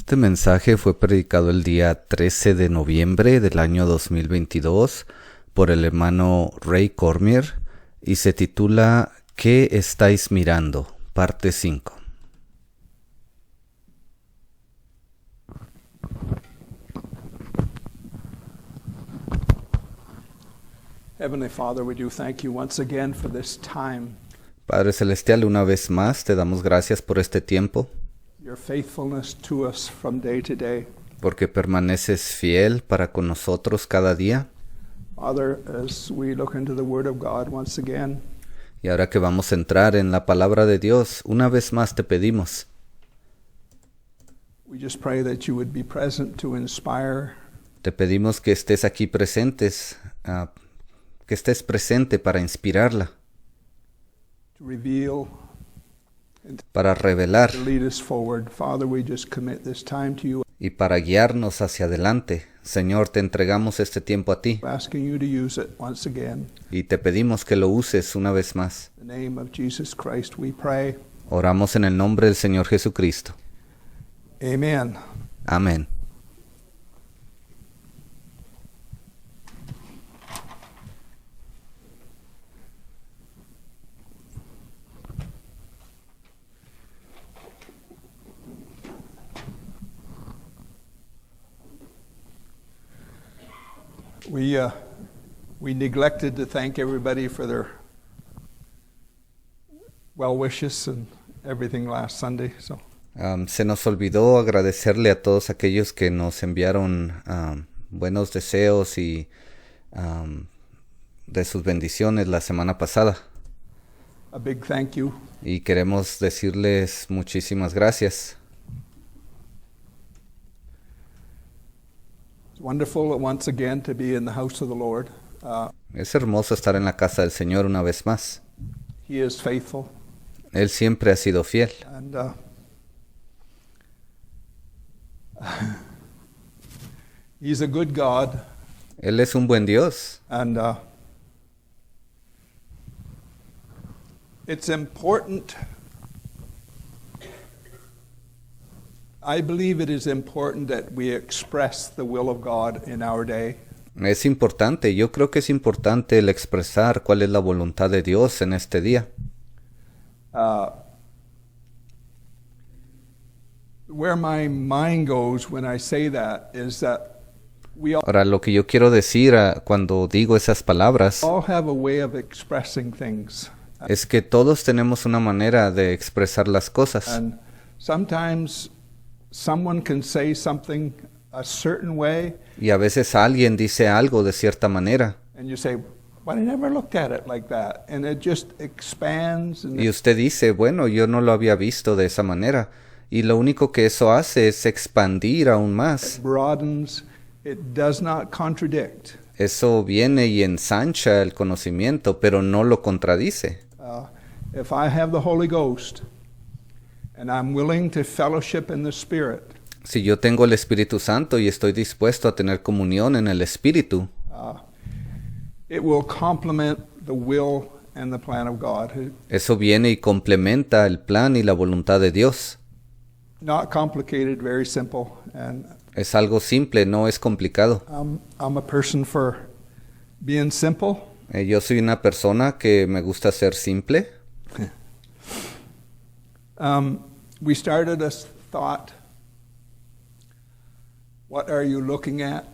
Este mensaje fue predicado el día 13 de noviembre del año 2022 por el hermano Ray Cormier y se titula ¿Qué estáis mirando? Parte 5. Heavenly Father, we do thank you once again for this time, Padre Celestial, una vez más te damos gracias por este tiempo, your faithfulness to us from day to day. porque permaneces fiel para con nosotros cada día. Father, as we look into the Word of God once again, Y ahora que vamos a entrar en la palabra de Dios, una vez más te pedimos, we just pray that you would be present to inspire, te pedimos que estés aquí presentes, que estés presente para inspirarla, to reveal, para revelar to lead us forward. Father, we just commit this time to you, y para guiarnos hacia adelante. Señor, te entregamos este tiempo a ti asking you to use it once again. y te pedimos que lo uses una vez más. In the name of Jesus Christ we pray. Oramos en el nombre del Señor Jesucristo. Amen. Amén. We neglected to thank everybody for their well wishes and everything last Sunday. So Se nos olvidó agradecerle a todos aquellos que nos enviaron buenos deseos y de sus bendiciones la semana pasada. a big thank you. Y queremos decirles muchísimas gracias. It's wonderful once again to be in the house of the Lord. Es hermoso estar en la casa del Señor una vez más. He is faithful, Él siempre ha sido fiel. and He's a good God, Él es un buen Dios. and it's important. I believe it is important that we express the will of God in our day. Es importante, yo creo que es importante el expresar cuál es la voluntad de Dios en este día. Where my mind goes when I say that is that we Ahora, lo que yo quiero decir cuando digo esas palabras all have a way of expressing things. es que todos tenemos una manera de expresar las cosas. And sometimes someone can say something a certain way, Y a veces alguien dice algo de cierta manera. and you say, well, I never looked at it like that. And it just expands and Y usted dice, bueno, yo no lo había visto de esa manera. Y lo único que eso hace es expandir aún más. it broadens. It does not contradict. Eso viene y ensancha el conocimiento, pero no lo contradice. If I have the Holy Ghost and I'm willing to fellowship in the Spirit, Si yo tengo el Espíritu Santo y estoy dispuesto a tener comunión en el Espíritu, it will complement the will and the plan of God. eso viene y complementa el plan y la voluntad de Dios. Not complicated, very simple. And Es algo simple, no es complicado. I'm a person for being simple. Yo soy una persona que me gusta ser simple. We started a thought, what are you looking at?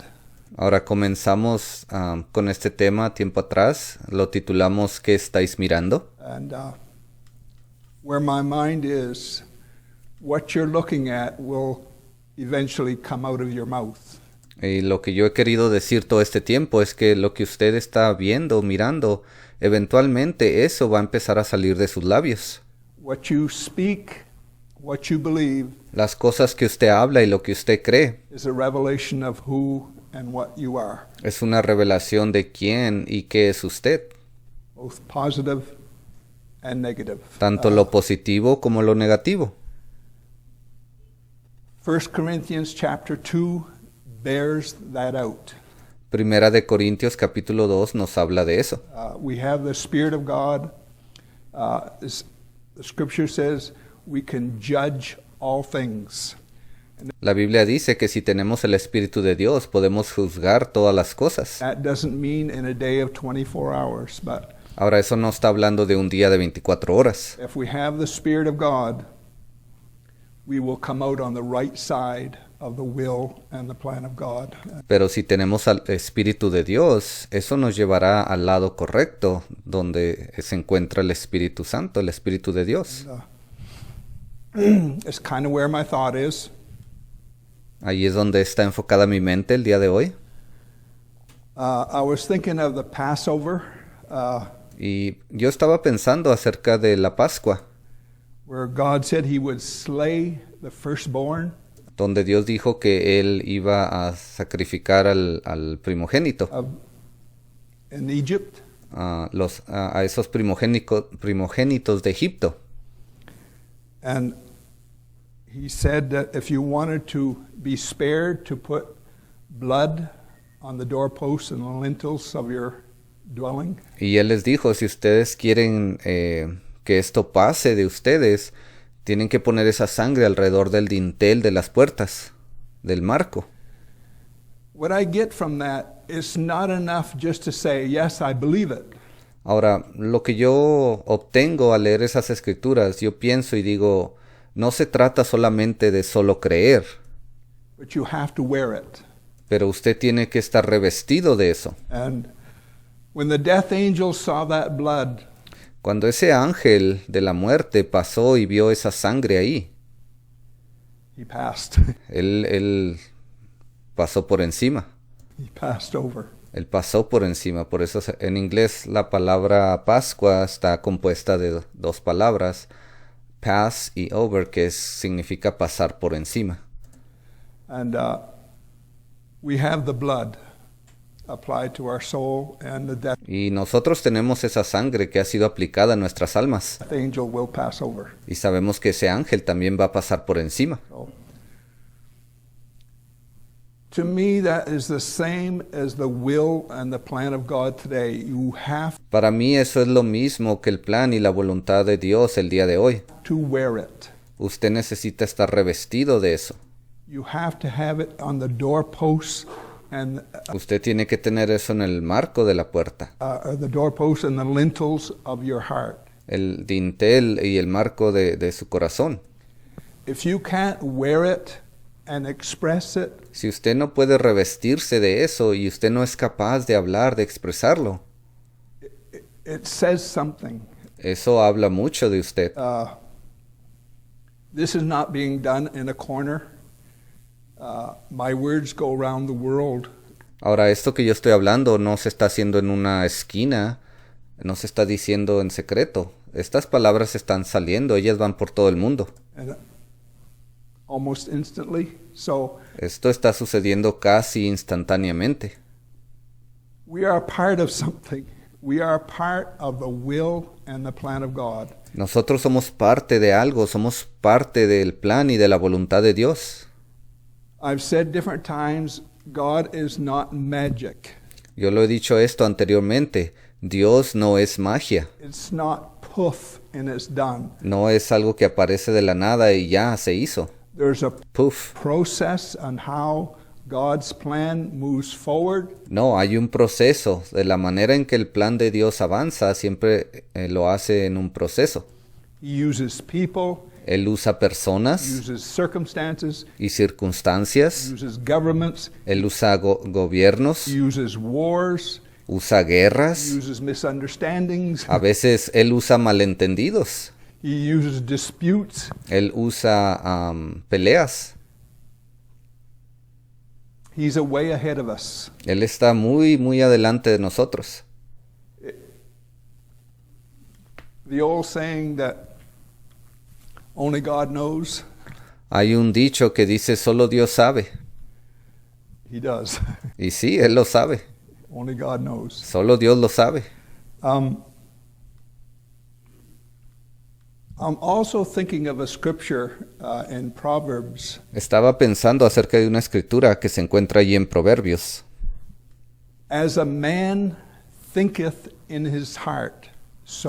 Ahora comenzamos con este tema tiempo atrás. Lo titulamos ¿Qué estáis mirando? And where my mind is, what you're looking at will eventually come out of your mouth. Y lo que yo he querido decir todo este tiempo es que lo que usted está viendo, mirando, eventualmente eso va a empezar a salir de sus labios. What you speak, what you believe, Las cosas que usted habla y lo que usted cree is a revelation of who and what you are, es una revelación de quién y qué es usted, both positive and negative. tanto lo positivo como lo negativo. 1 Corinthians chapter 2 bears that out. Primera de Corintios capítulo 2 nos habla de eso. We have the Spirit of God. The Scripture says we can judge all things. La Biblia dice que si tenemos el Espíritu de Dios podemos juzgar todas las cosas. That doesn't mean in a day of 24 hours, but Ahora, eso no está hablando de un día de 24 horas. if we have the Spirit of God, we will come out on the right side of the will and the plan of God. Pero si tenemos al Espíritu de Dios, eso nos llevará al lado correcto, donde se encuentra el Espíritu Santo, el Espíritu de Dios. It's kind of where my thought is. Ahí es donde está enfocada mi mente el día de hoy. I was thinking of the Passover, Y yo estaba pensando acerca de la Pascua, where God said he would slay the firstborn donde Dios dijo que Él iba a sacrificar al primogénito, in Egypt. a esos primogénitos de Egipto. And he said that if you wanted to be spared, to put blood on the doorposts and the lintels of your dwelling. Y Él les dijo, si ustedes quieren que esto pase de ustedes, tienen que poner esa sangre alrededor del dintel de las puertas, del marco. What I get from that is not enough just to say, yes, I believe it. Ahora, lo que yo obtengo al leer esas escrituras, yo pienso y digo, no se trata solamente de solo creer, But you have to wear it. pero usted tiene que estar revestido de eso. And when the death angel saw that blood, Cuando ese ángel de la muerte pasó y vio esa sangre ahí, he passed. él pasó por encima. He passed over. Él pasó por encima. Por eso en inglés la palabra Pascua está compuesta de dos palabras, pass y over, que significa pasar por encima. And we have the blood applied to our soul, and the death Y nosotros tenemos esa sangre que ha sido aplicada a nuestras almas. angel will pass over. Y sabemos que ese ángel también va a pasar por encima. So, to me, that is the same as the will and the plan of God today. You have Para mí eso es lo mismo que el plan y la voluntad de Dios el día de hoy. to wear it. Usted necesita estar revestido de eso. You have to have it on the doorposts and Usted tiene que tener eso en el marco de la puerta, the doorposts and the lintels of your heart. el dintel y el marco de su corazón. If you can't wear it and express it, Si usted no puede revestirse de eso y usted no es capaz de hablar, de expresarlo, it says something. eso habla mucho de usted. This is not being done in a corner. My words go around the world. Ahora, esto que yo estoy hablando no se está haciendo en una esquina, no se está diciendo en secreto. Estas palabras están saliendo, ellas van por todo el mundo. And almost instantly. So Esto está sucediendo casi instantáneamente. we are part of something. We are part of the will and the plan of God. Nosotros somos parte de algo, somos parte del plan y de la voluntad de Dios. I've said different times, God is not magic. Yo lo he dicho esto anteriormente, Dios no es magia, It's not poof and it's done. no es algo que aparece de la nada y ya se hizo. There's a Puf. process on how God's plan moves forward. No, hay un proceso. De la manera en que el plan de Dios avanza, siempre lo hace en un proceso. He uses people, Él usa personas uses circumstances, y circunstancias. uses governments, Él usa gobiernos, uses wars, usa guerras. uses misunderstandings, A veces Él usa malentendidos. he uses disputes. Él usa peleas. He's a way ahead of us. Él está muy, muy adelante de nosotros. The old saying that only God knows, Hay un dicho que dice solo Dios sabe. he does. Y sí, Él lo sabe. Only God knows. Solo Dios lo sabe. I'm also thinking of a scripture in Proverbs. Estaba pensando acerca de una escritura que se encuentra allí en Proverbios. As a man thinketh in his heart,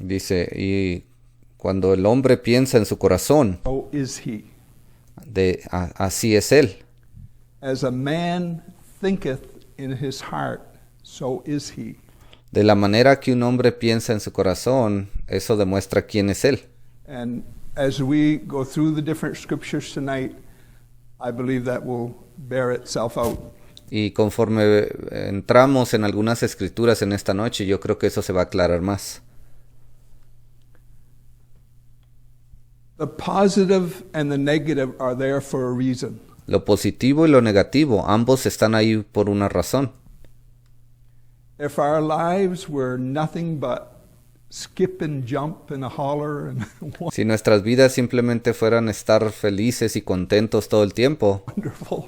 Dice, y cuando el hombre piensa en su corazón, so is he. Así es Él. As a man thinketh in his heart, so is he. De la manera que un hombre piensa en su corazón, eso demuestra quién es Él. And as we go through the different scriptures tonight, I believe that will bear itself out. Y conforme entramos en algunas escrituras en esta noche, yo creo que eso se va a aclarar más. The positive and the negative are there for a reason. Lo positivo y lo negativo, ambos están ahí por una razón. If our lives were nothing but skip and jump and a holler and Si nuestras vidas simplemente fueran estar felices y contentos todo el tiempo wonderful,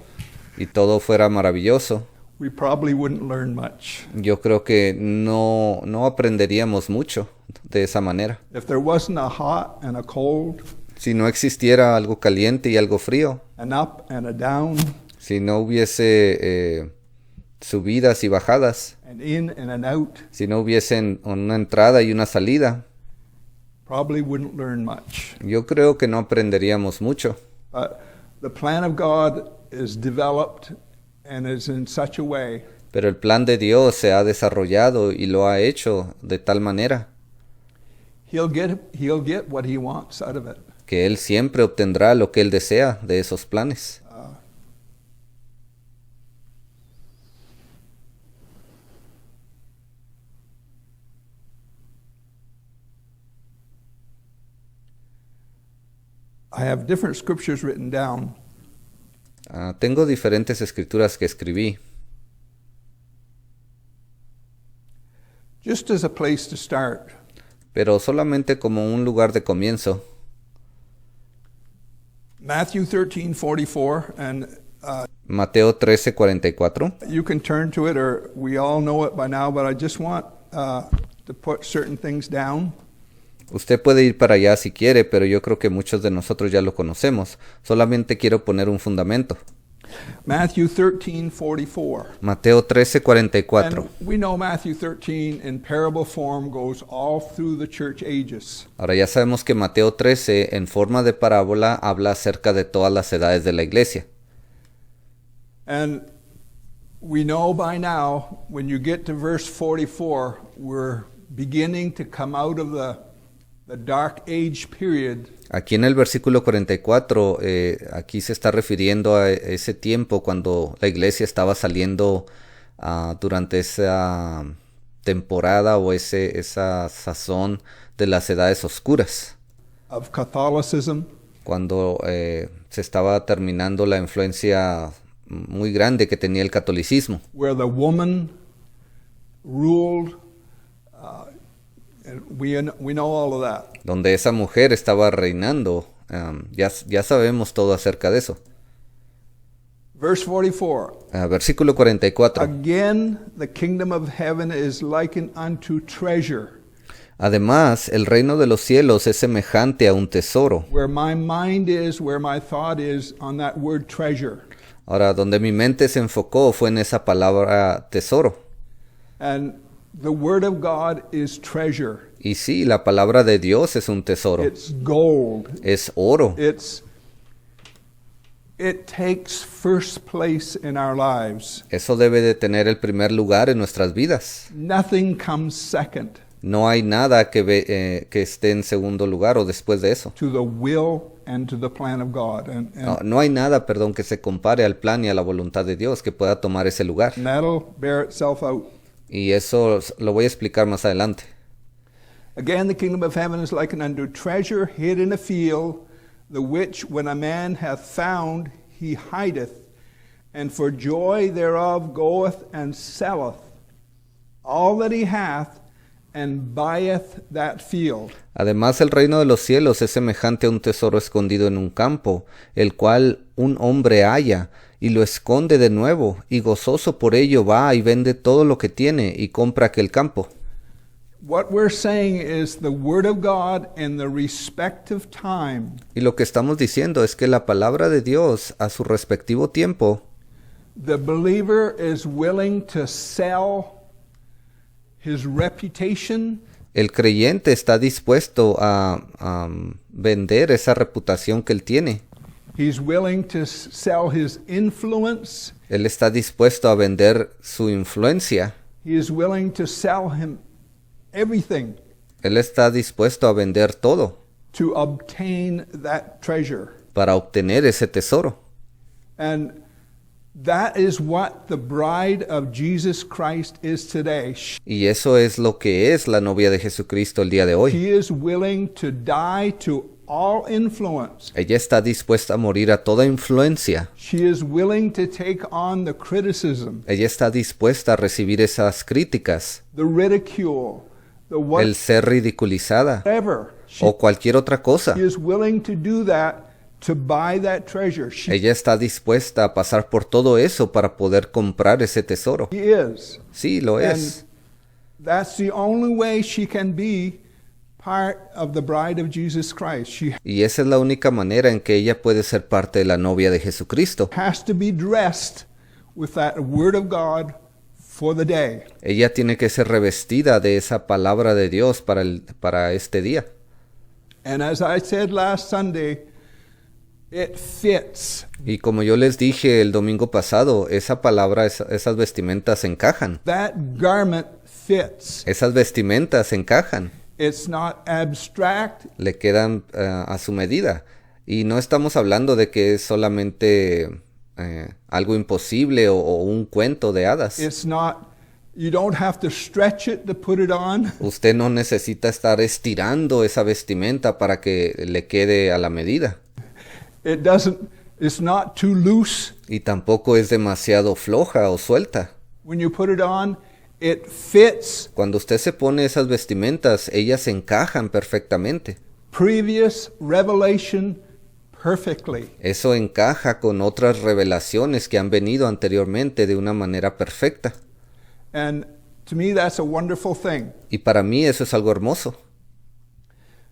y todo fuera maravilloso, we probably wouldn't learn much. yo creo que no aprenderíamos mucho de esa manera. If there wasn't a hot and a cold, Si no existiera algo caliente y algo frío, an up and a down, si no hubiese subidas y bajadas, an in and an out, si no hubiesen una entrada y una salida, probably wouldn't learn much. yo creo que no aprenderíamos mucho. But the plan of God is developed and is in such a way Pero el plan de Dios se ha desarrollado y lo ha hecho de tal manera he'll get what he wants out of it. que Él siempre obtendrá lo que Él desea de esos planes. I have different scriptures written down. Tengo diferentes escrituras que escribí, Just as a place to start, pero solamente como un lugar de comienzo. Matthew 13:44, and Mateo 13:44. you can turn to it, or we all know it by now, but I just want to put certain things down. Usted puede ir para allá si quiere, pero yo creo que muchos de nosotros ya lo conocemos. Solamente quiero poner un fundamento. Matthew 13:44. Mateo 13:44. And we know Matthew 13 in parable form goes all through the church ages. Ahora ya sabemos que Mateo 13 en forma de parábola habla acerca de todas las edades de la iglesia. And we know by now, when you get to verse 44, we're beginning to come out of the dark age period. Aquí en el versículo 44, aquí se está refiriendo a ese tiempo cuando la iglesia estaba saliendo durante esa temporada o esa sazón de las edades oscuras. Of Catholicism, Cuando se estaba terminando la influencia muy grande que tenía el catolicismo. where the woman ruled, and we know all of that. Donde esa mujer estaba reinando. Ya sabemos todo acerca de eso. Verse 44. Versículo 44. Again, the kingdom of heaven is likened unto treasure, Además, el reino de los cielos es semejante a un tesoro. where my mind is, where my thought is on that word treasure. Ahora, donde mi mente se enfocó fue en esa palabra tesoro. And the word of God is treasure. Y sí, la palabra de Dios es un tesoro. It's gold. Es oro. It takes first place in our lives. Eso debe de tener el primer lugar en nuestras vidas. Nothing comes second No hay nada que esté en segundo lugar o después de eso. to the will and to the plan of God. No hay nada, que se compare al plan y a la voluntad de Dios que pueda tomar ese lugar. And that'll bear itself out. Y eso lo voy a explicar más adelante. Again, the kingdom of heaven is likened unto treasure hid in a field, the which when a man hath found, he hideth, and for joy thereof goeth and selleth all that he hath, and buyeth that field. Además, el reino de los cielos es semejante a un tesoro escondido en un campo, el cual un hombre halla, y lo esconde de nuevo, y gozoso por ello va y vende todo lo que tiene, y compra aquel campo. What we're saying is the word of God in the respective time. Y lo que estamos diciendo es que la palabra de Dios, a su respectivo tiempo, The believer is willing to sell his reputation, el creyente está dispuesto a vender esa reputación que él tiene, He's willing to sell his influence. Él está dispuesto a vender su influencia. He is willing to sell him everything Él está dispuesto a vender todo to obtain that treasure. para obtener ese tesoro. And that is what the bride of Jesus Christ is today. Y eso es lo que es la novia de Jesucristo el día de hoy. She is willing to die to all influence. Ella está dispuesta a morir a toda influencia. She is willing to take on the criticism, Ella está dispuesta a recibir esas críticas, the ridicule, the el ser ridiculizada whatever. o cualquier otra cosa. She is willing to do that to buy that treasure. She Ella está dispuesta a pasar por todo eso para poder comprar ese tesoro. is. Sí, lo es. That's the only way she can be part of the bride of Jesus Christ. She Y esa es la única manera en que ella puede ser parte de la novia de Jesucristo. has to be dressed with that word of God for the day. Ella tiene que ser revestida de esa palabra de Dios para este día. And as I said last Sunday, it fits. Y como yo les dije el domingo pasado, esa palabra, esas vestimentas encajan. That garment fits. Esas vestimentas encajan. It's not abstract. Le quedan a su medida. Y no estamos hablando de que es solamente algo imposible o un cuento de hadas. It's not, you don't have to stretch it to put it on. Usted no necesita estar estirando esa vestimenta para que le quede a la medida. It's not too loose. Y tampoco es demasiado floja o suelta. When you put it on, it fits. Cuando usted se pone esas vestimentas, ellas encajan perfectamente. Previous revelation perfectly. Eso encaja con otras revelaciones que han venido anteriormente de una manera perfecta. And to me, that's a wonderful thing. Y para mí eso es algo hermoso.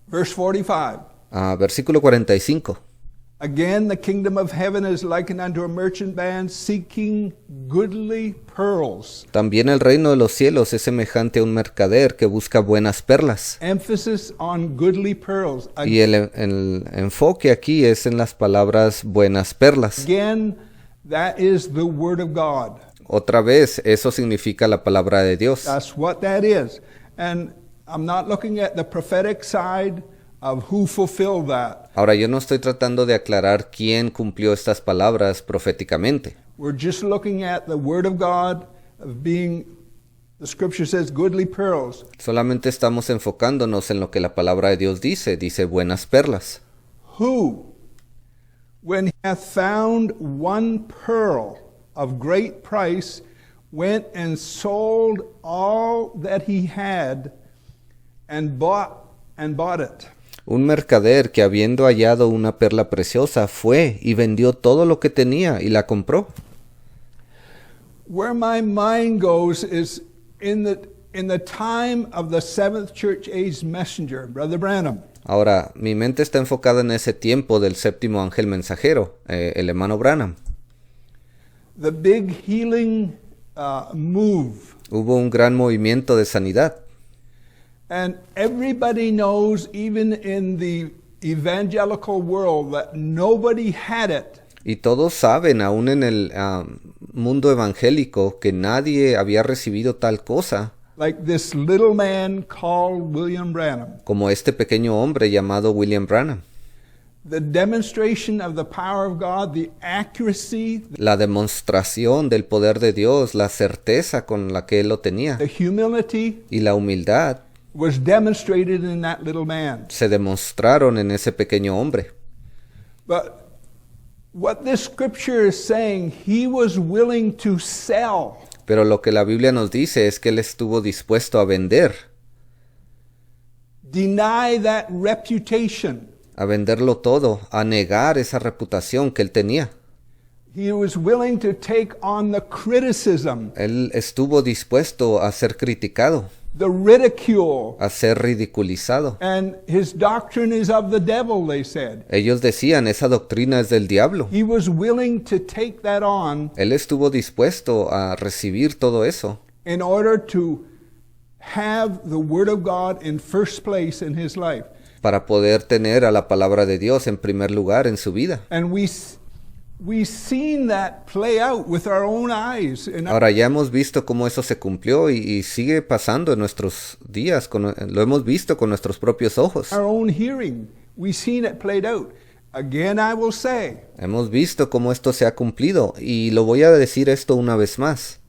Verse 45. Versículo 45. Again, the kingdom of heaven is likened unto a merchant man seeking goodly pearls. También el reino de los cielos es semejante a un mercader que busca buenas perlas. Emphasis on goodly pearls. Y el enfoque aquí es en las palabras buenas perlas. Again, that is the word of God. Otra vez, eso significa la palabra de Dios. That's what that is. And I'm not looking at the prophetic side of who fulfilled that. Ahora, yo no estoy tratando de aclarar quién cumplió estas palabras proféticamente. We're just looking at the word of God of being, the scripture says, goodly pearls. Solamente estamos enfocándonos en lo que la palabra de Dios dice buenas perlas. Who, when he hath found one pearl of great price, went and sold all that he had and bought it. Un mercader que habiendo hallado una perla preciosa fue y vendió todo lo que tenía y la compró. Where my mind goes is in the time of the seventh church age messenger, Brother Branham. Ahora, mi mente está enfocada en ese tiempo del séptimo ángel mensajero, el hermano Branham. The big healing move. Hubo un gran movimiento de sanidad. And everybody knows, even in the evangelical world, that nobody had it. Y todos saben, aún en el mundo evangélico, que nadie había recibido tal cosa Like this little man called William Branham. como este pequeño hombre llamado William Branham. The demonstration of the power of God, the accuracy, La demostración del poder de Dios, la certeza con la que él lo tenía the humility y la humildad was demonstrated in that little man. se demostraron en ese pequeño hombre. But what this scripture is saying, he was willing to sell. Pero lo que la Biblia nos dice es que él estuvo dispuesto a vender, Deny that reputation. a venderlo todo, a negar esa reputación que él tenía. He was willing to take on the criticism, Él estuvo dispuesto a ser criticado, the ridicule. a ser ridiculizado. And his doctrine is of the devil, they said. Ellos decían, esa doctrina es del diablo. He was willing to take that on Él estuvo dispuesto a recibir todo eso in order to have the word of God in first place in his life. para poder tener a la palabra de Dios en primer lugar en su vida. And we've seen that play out with our own eyes. Ahora ya hemos visto cómo eso se cumplió y sigue pasando en nuestros días, lo hemos visto con nuestros propios ojos. Our own hearing. We've seen it played out. Again, I will say. Hemos visto cómo esto se ha cumplido y lo voy a decir esto una vez más.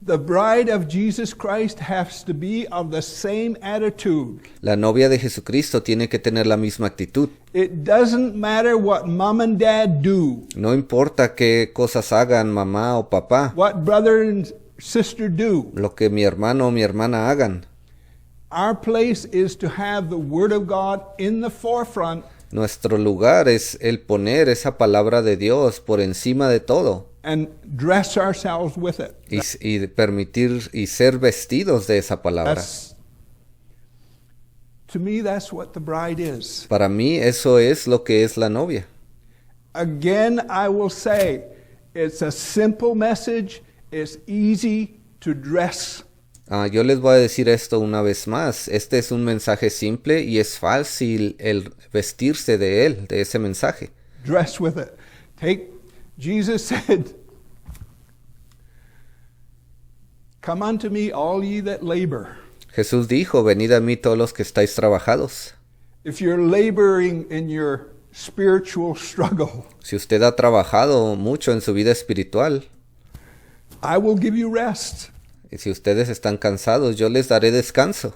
The bride of Jesus Christ has to be of the same attitude. La novia de Jesucristo tiene que tener la misma actitud. It doesn't matter what mom and dad do, No importa qué cosas hagan mamá o papá, what brother and sister do. lo que mi hermano o mi hermana hagan. Our place is to have the Word of God in the forefront Nuestro lugar es el poner esa palabra de Dios por encima de todo and dress ourselves with it. y permitir y ser vestidos de esa palabra. To me, that's what the bride is. Para mí eso es lo que es la novia. Again, I will say, it's a simple message. It's easy to dress. Yo les voy a decir esto una vez más. Este es un mensaje simple y es fácil el vestirse de él, de ese mensaje. Dress with it. Jesus said, "Come unto me, all ye that labor." Jesús dijo, venid a mí todos los que estáis trabajados. If you're laboring in your spiritual struggle, Si usted ha trabajado mucho en su vida espiritual, I will give you rest. y si ustedes están cansados, yo les daré descanso.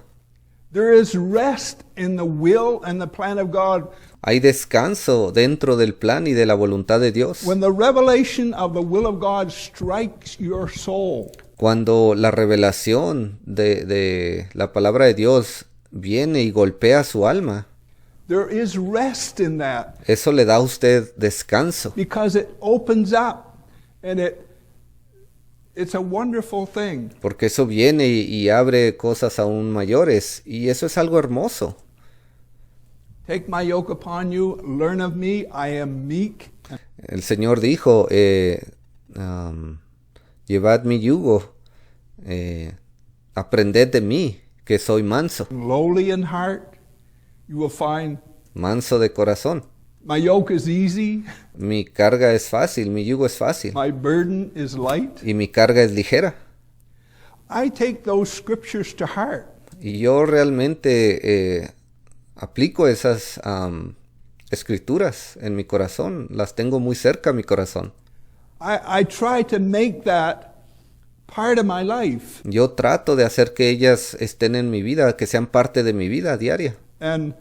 There is rest in the will and the plan of God. Hay descanso dentro del plan y de la voluntad de Dios. When the revelation of the will of God strikes your soul, Cuando la revelación de la palabra de Dios viene y golpea su alma, there is rest in that eso le da a usted descanso, because it opens up and it's a wonderful thing. porque eso viene y abre cosas aún mayores, y eso es algo hermoso. Take my yoke upon you, learn of me, I am meek. El Señor dijo, llevad mi yugo, aprended de mí, que soy manso, Lowly in heart, you will find manso de corazón. my yoke is easy, Mi carga es fácil, mi yugo es fácil, my burden is light. y mi carga es ligera. I take those scriptures to heart. Y yo realmente aplico esas escrituras en mi corazón, las tengo muy cerca a mi corazón. I try to make that part of my life. Yo trato de hacer que ellas estén en mi vida, que sean parte de mi vida diaria. And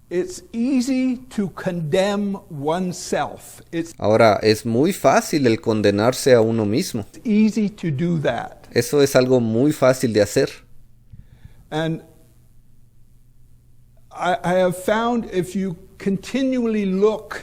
it's easy to condemn oneself. It's Ahora, es muy fácil el condenarse a uno mismo. easy to do that. Eso es algo muy fácil de hacer. And I have found if you continually look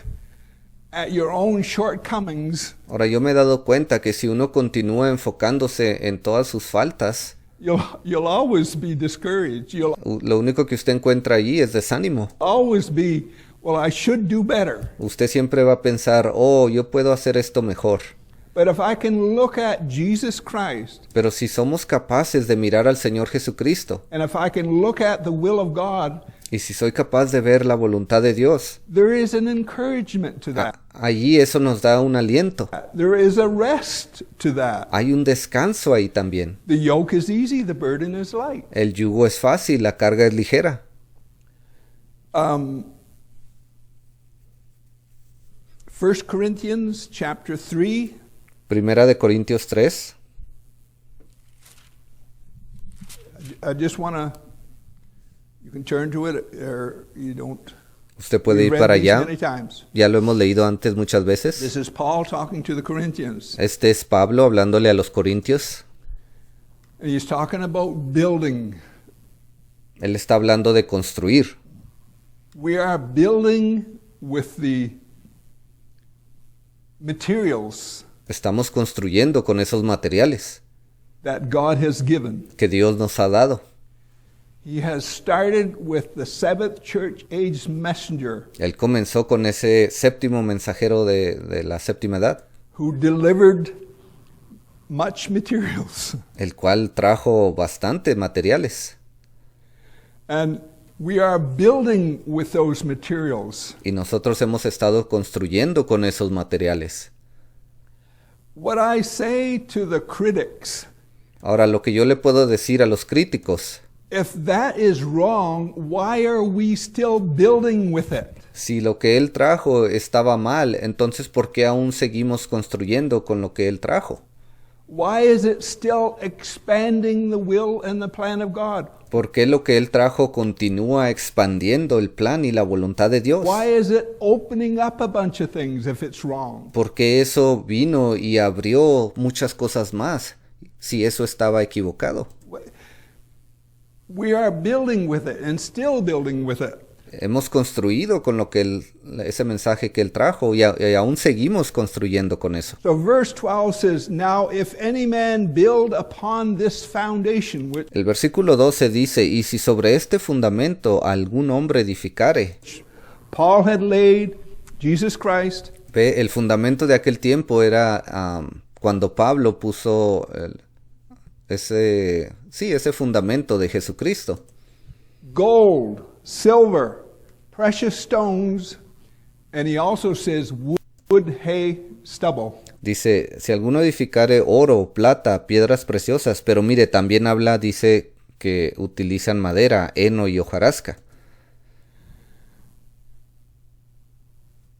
at your own shortcomings, Ahora, yo me he dado cuenta que si uno continúa enfocándose en todas sus faltas, you'll always be discouraged. You'll lo único que usted encuentra allí es desánimo. always be, well, I should do better. Usted siempre va a pensar, oh, yo puedo hacer esto mejor. But if I can look at Jesus Christ, Pero si somos capaces de mirar al Señor Jesucristo, and if I can look at the will of God, y si soy capaz de ver la voluntad de Dios, there is an encouragement to that. allí eso nos da un aliento. There is a rest to that. Hay un descanso ahí también. The yoke is easy, the burden is light. El yugo es fácil, la carga es ligera. 1 Corinthians chapter 3, Primera de Corintios 3. I just want to, you can turn to it or you don't. Usted puede ir We've para read these allá. many times. Ya lo hemos leído antes muchas veces. This is Paul talking to the Corinthians. Este es Pablo hablándole a los corintios. And he's talking about building. Él está hablando de construir. We are building with the materials Estamos construyendo con esos materiales that God has given. que Dios nos ha dado. He has started with the seventh church age messenger Él comenzó con ese séptimo mensajero de la séptima edad, who delivered much materials. el cual trajo bastante materiales. And we are building with those materials. Y nosotros hemos estado construyendo con esos materiales. What I say to the critics, Ahora, lo que yo le puedo decir a los críticos, if that is wrong, why are we still building with it? si lo que él trajo estaba mal, entonces ¿por qué aún seguimos construyendo con lo que él trajo? Why is it still expanding the will and the plan of God? ¿Por qué lo que él trajo continúa expandiendo el plan y la voluntad de Dios? Why is it opening up a bunch of things if it's wrong? Porque eso vino y abrió muchas cosas más, si eso estaba equivocado. We are building with it and still building with it. Hemos construido con lo que ese mensaje que él trajo y aún seguimos construyendo con eso. So verse 12 says, "Now if any man build upon this foundation which El versículo 12 dice, y si sobre este fundamento algún hombre edificare. Paul had laid, Jesus Christ, Ve, el fundamento de aquel tiempo era cuando Pablo puso ese fundamento de Jesucristo. gold, silver, precious stones, and he also says wood, hay, stubble." Dice, si alguno edificare oro, plata, piedras preciosas, pero mire, también dice que utilizan madera, heno y hojarasca.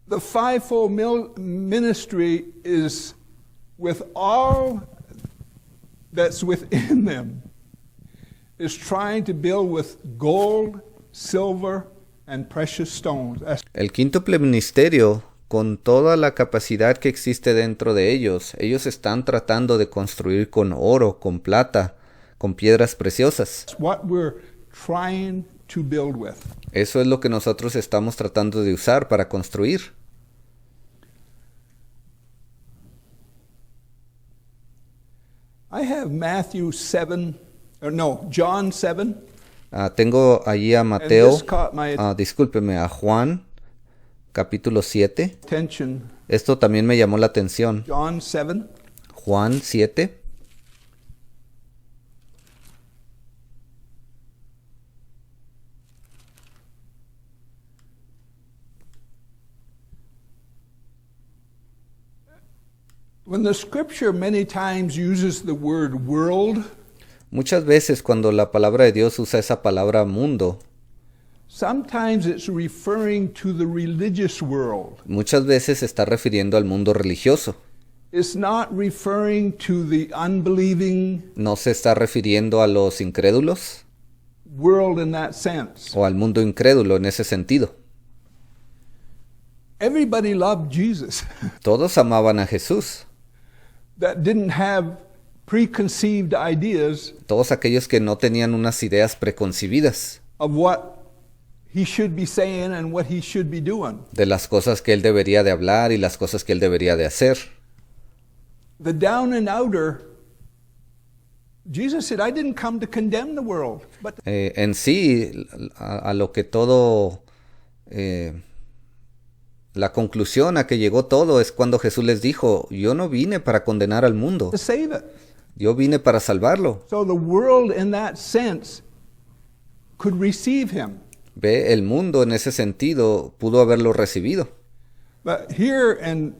The fivefold ministry is with all that's within them, is trying to build with gold, silver, and precious stones. El quíntuple ministerio, con toda la capacidad que existe dentro de ellos están tratando de construir con oro, con plata, con piedras preciosas. That's what we're trying to build with. Eso es lo que nosotros estamos tratando de usar para construir. I have John 7. Tengo allí a Mateo, this caught my discúlpeme, a Juan, capítulo 7. attention. Esto también me llamó la atención. John 7. Juan 7. When the scripture many times uses the word world, Muchas veces cuando la palabra de Dios usa esa palabra mundo, sometimes it's referring to the religious world. muchas veces se está refiriendo al mundo religioso. It's not referring to the unbelieving No se está refiriendo a los incrédulos world in that sense. o al mundo incrédulo en ese sentido. Everybody loved Jesus Todos amaban a Jesús. that didn't have preconceived ideas Todos aquellos que no tenían unas ideas preconcebidas of what he should be saying and what he should be doing. de las cosas que él debería de hablar y las cosas que él debería de hacer. The down and outer, Jesus said, "I didn't come to condemn the world, but En sí, a lo que todo, la conclusión a que llegó todo es cuando Jesús les dijo, yo no vine para condenar al mundo, to save it." yo vine para salvarlo. So the world in that sense could receive him. Ve, el mundo en ese sentido pudo haberlo recibido. But here in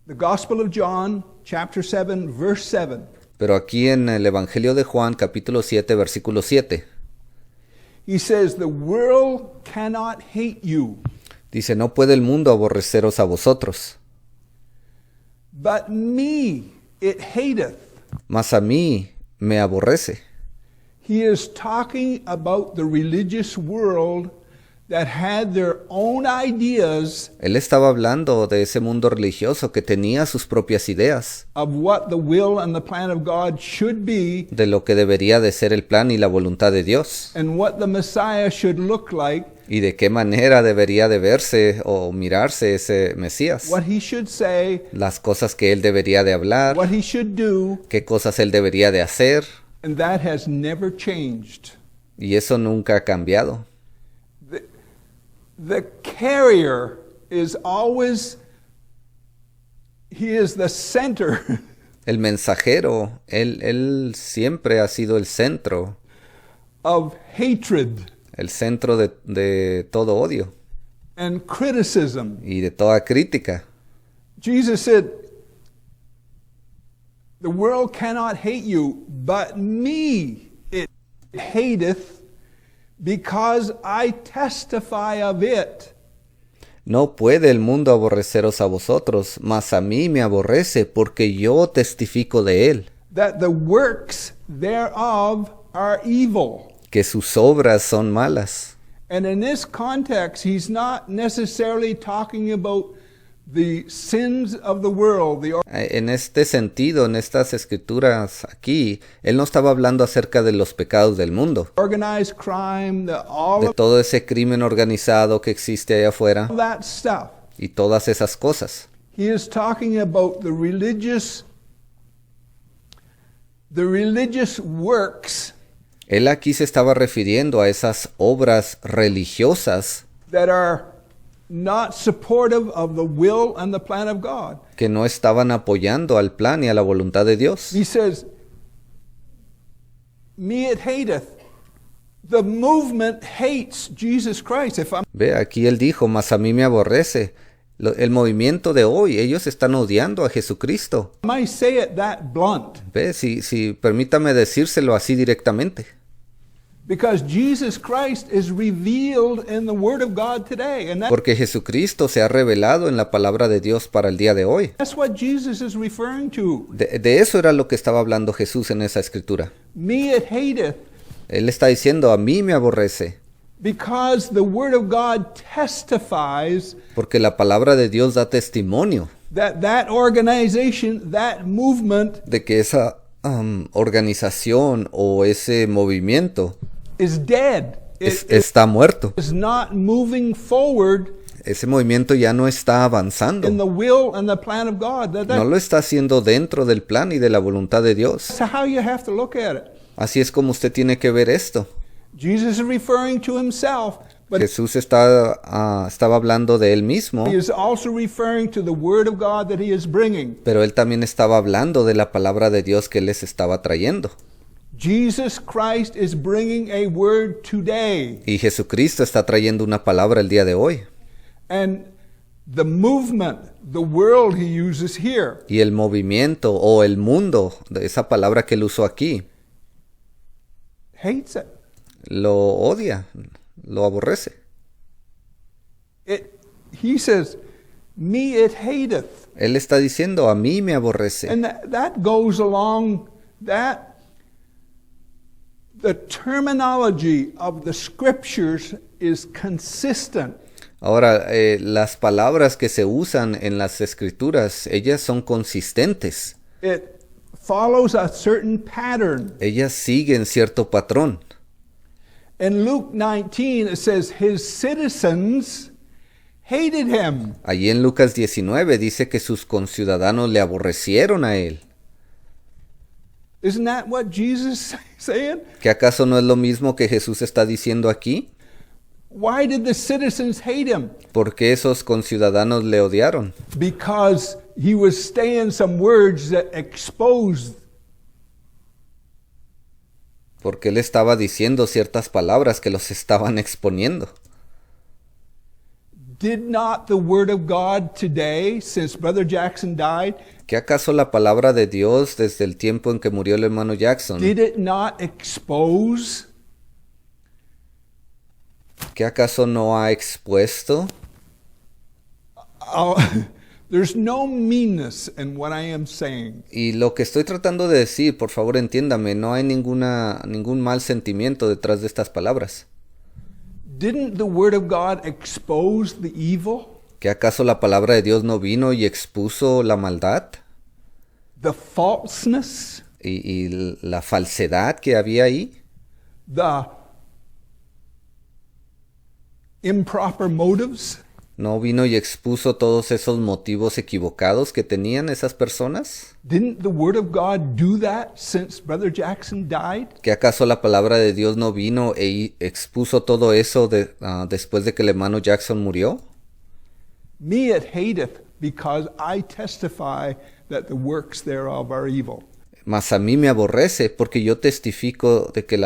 the Gospel of John, chapter 7, verse 7, Pero aquí en el Evangelio de Juan, capítulo 7, versículo 7, he says, "The world cannot hate you, dice, no puede el mundo aborreceros a vosotros, but me it hateth." mas a mí me aborrece. He is talking about the religious world that had their own ideas Él estaba hablando de ese mundo religioso que tenía sus propias ideas, of what the will and the plan of God should be de lo que debería de ser el plan y la voluntad de Dios, and what the Messiah should look like, y de qué manera debería de verse o mirarse ese Mesías, what he should say, las cosas que él debería de hablar, what he should do, qué cosas él debería de hacer, and that has never changed. y eso nunca ha cambiado. The carrier is always, he is the center El mensajero, él siempre ha sido el centro of hatred el centro de todo odio and criticism. y de toda crítica. Jesus said, the world cannot hate you, but me it hateth, because I testify of it. No puede el mundo aborreceros a vosotros, mas a mí me aborrece, porque yo testifico de él, That the works thereof are evil. que sus obras son malas. And in this context, he's not necessarily talking about the sins of the world, En este sentido, en estas escrituras aquí, él no estaba hablando acerca de los pecados del mundo, organized crime, all de of todo ese crimen organizado que existe allá afuera that stuff. y todas esas cosas. He is talking about the religious works Él aquí se estaba refiriendo a esas obras religiosas that are not supportive of the will and the plan of God. que no estaban apoyando al plan y a la voluntad de Dios. He says, me it hateth. The movement hates Jesus Christ. Ve, aquí él dijo, mas a mí me aborrece. El movimiento de hoy, ellos están odiando a Jesucristo. I might say it that blunt. Ve, si permítame decírselo así directamente. Because Jesus Christ is revealed in the Word of God today. And Porque Jesucristo se ha revelado en la palabra de Dios para el día de hoy. that's what Jesus is referring to. De eso era lo que estaba hablando Jesús en esa escritura. Me it hateth, Él está diciendo, a mí me aborrece. because the Word of God testifies Porque la palabra de Dios da testimonio that organization, that movement de que esa organización o ese movimiento is dead. It está muerto. is not moving forward Ese movimiento ya no está avanzando. in the will and the plan of God. No lo está haciendo dentro del plan y de la voluntad de Dios. That's how you have to look at it. Así es como usted tiene que ver esto. Jesus is referring to himself, but Jesús estaba hablando de él mismo, he is also referring to the Word of God that he is bringing. pero él también estaba hablando de la palabra de Dios que él les estaba trayendo. Jesus Christ is bringing a word today. Y Jesucristo está trayendo una palabra el día de hoy. And the movement, the world he uses here, Y el movimiento o el mundo, de esa palabra que él usó aquí, hates it. lo odia, lo aborrece. He says, me it hateth. Él está diciendo, a mí me aborrece. And that goes along that the terminology of the scriptures is consistent. Ahora, las palabras que se usan en las escrituras, ellas son consistentes. It follows a certain pattern. Ellas siguen cierto patrón. In Luke 19, it says, his citizens hated him. Allí en Lucas 19 dice que sus conciudadanos le aborrecieron a él. Isn't that what Jesus is saying? ¿Qué acaso no es lo mismo que Jesús está diciendo aquí? Why did the citizens hate him? ¿Por qué esos conciudadanos le odiaron? Because he was saying some words that exposed. Porque él estaba diciendo ciertas palabras que los estaban exponiendo. Did not the word of God today, since Brother Jackson died, ¿Qué acaso la palabra de Dios desde el tiempo en que murió el hermano Jackson? did it not expose? ¿Qué acaso no ha expuesto? There's no meanness in what I am saying. Y lo que estoy tratando de decir, por favor entiéndame, no hay ningún mal sentimiento detrás de estas palabras. Didn't the word of God expose the evil, ¿Qué acaso la palabra de Dios no vino y expuso la maldad the falseness, y la falsedad que había ahí? the improper motives? ¿No vino y expuso todos esos motivos equivocados que tenían esas personas? Didn't the word of God do that since Brother Jackson died? ¿Que acaso la palabra de Dios no vino e expuso todo eso después de que el hermano Jackson murió? Me it hateth, because I testify that the works thereof are evil. mas a mí me aborrece, porque yo testifico de que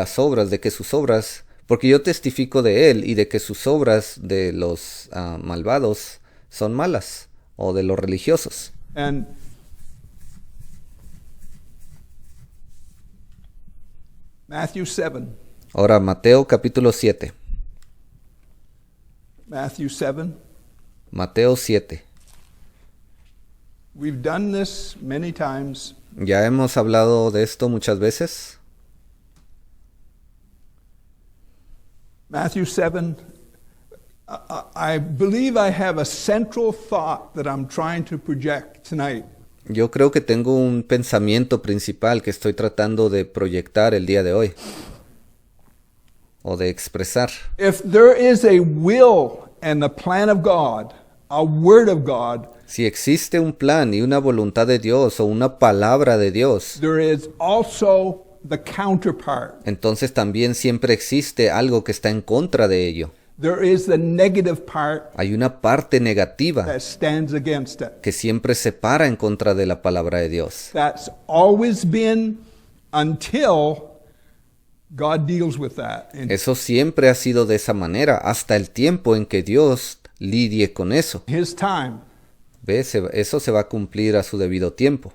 porque yo testifico de él y de que sus obras de los malvados son malas, o de los religiosos. And Matthew 7. Ahora, Mateo capítulo 7. Matthew 7. Mateo 7. We've done this many times. Ya hemos hablado de esto muchas veces. Matthew 7. I believe I have a central thought that I'm trying to project tonight. Yo creo que tengo un pensamiento principal que estoy tratando de proyectar el día de hoy, o de expresar. If there is a will and the plan of God, a word of God, Si existe un plan y una voluntad de Dios o una palabra de Dios, there is also the counterpart. entonces también siempre existe algo que está en contra de ello. There is the negative part Hay una parte negativa that stands against it. que siempre se para en contra de la palabra de Dios. That's always been until God deals with that. And Eso siempre ha sido de esa manera hasta el tiempo en que Dios lidie con eso. His time. ¿Ves? Eso se va a cumplir a su debido tiempo.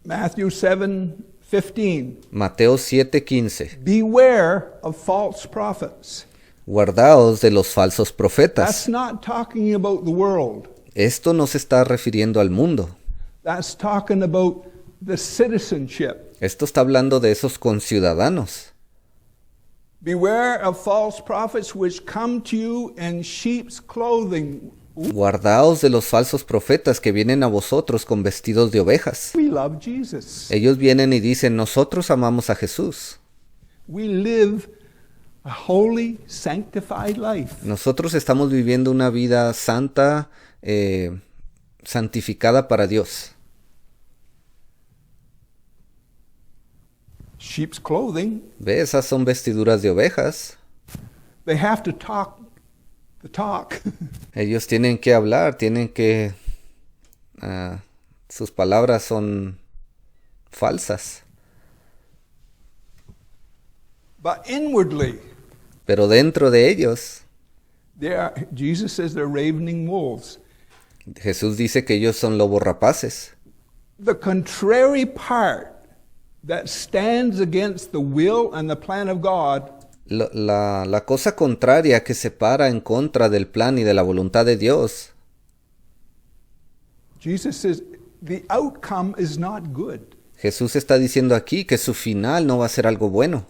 Matthew 7:15. Mateo 7:15. Beware of false prophets. Guardaos de los falsos That's profetas. not talking about the world. Esto no se está refiriendo al mundo. That's talking about the citizenship. Esto está hablando de esos conciudadanos. Beware of false prophets which come to you in sheep's clothing. Guardaos de los falsos profetas que vienen a vosotros con vestidos de ovejas. We love Jesus. Ellos vienen y dicen, nosotros amamos a Jesús. We live a holy, sanctified life. Nosotros estamos viviendo una vida santa, santificada para Dios. Sheep's clothing. ¿Ve? Esas son vestiduras de ovejas. They have to talk the talk. Ellos tienen que hablar, sus palabras son falsas. But inwardly, Pero dentro de ellos, Jesus says they're ravening wolves. Jesús dice que ellos son lobos rapaces. The contrary part that stands against the will and the plan of God La cosa contraria que se para en contra del plan y de la voluntad de Dios. Jesus says the outcome is not good. Jesús está diciendo aquí que su final no va a ser algo bueno.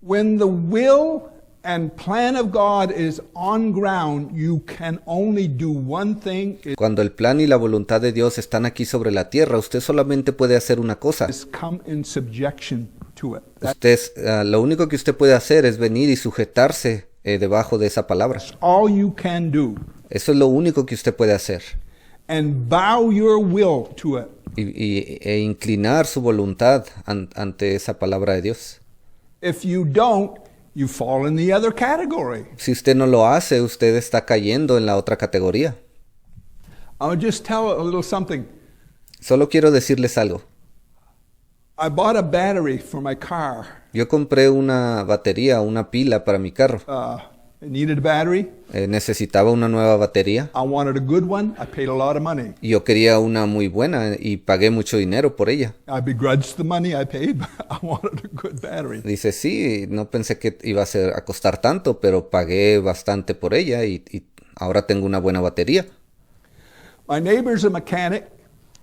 When the will and plan of God is on ground, you can only do one thing, Cuando el plan y la voluntad de Dios están aquí sobre la tierra, usted solamente puede hacer una cosa. is come in subjection to it. Lo único que usted puede hacer es venir y sujetarse debajo de esa palabra. That's all you can do. Eso es lo único que usted puede hacer. And bow your will to it. E inclinar su voluntad ante esa palabra de Dios. If you don't, you fall in the other category. Si usted no lo hace, usted está cayendo en la otra categoría. I'll just tell a little something. Solo quiero decirles algo. I bought a battery for my car. Yo compré una batería, una pila para mi carro. I needed a battery. Necesitaba una nueva batería. I wanted a good one. I paid a lot of money. Y yo quería una muy buena y pagué mucho dinero por ella. I begrudged the money I paid, but I wanted a good battery. Dice, sí, no pensé que iba a costar tanto, pero pagué bastante por ella y ahora tengo una buena batería. My neighbor's a mechanic.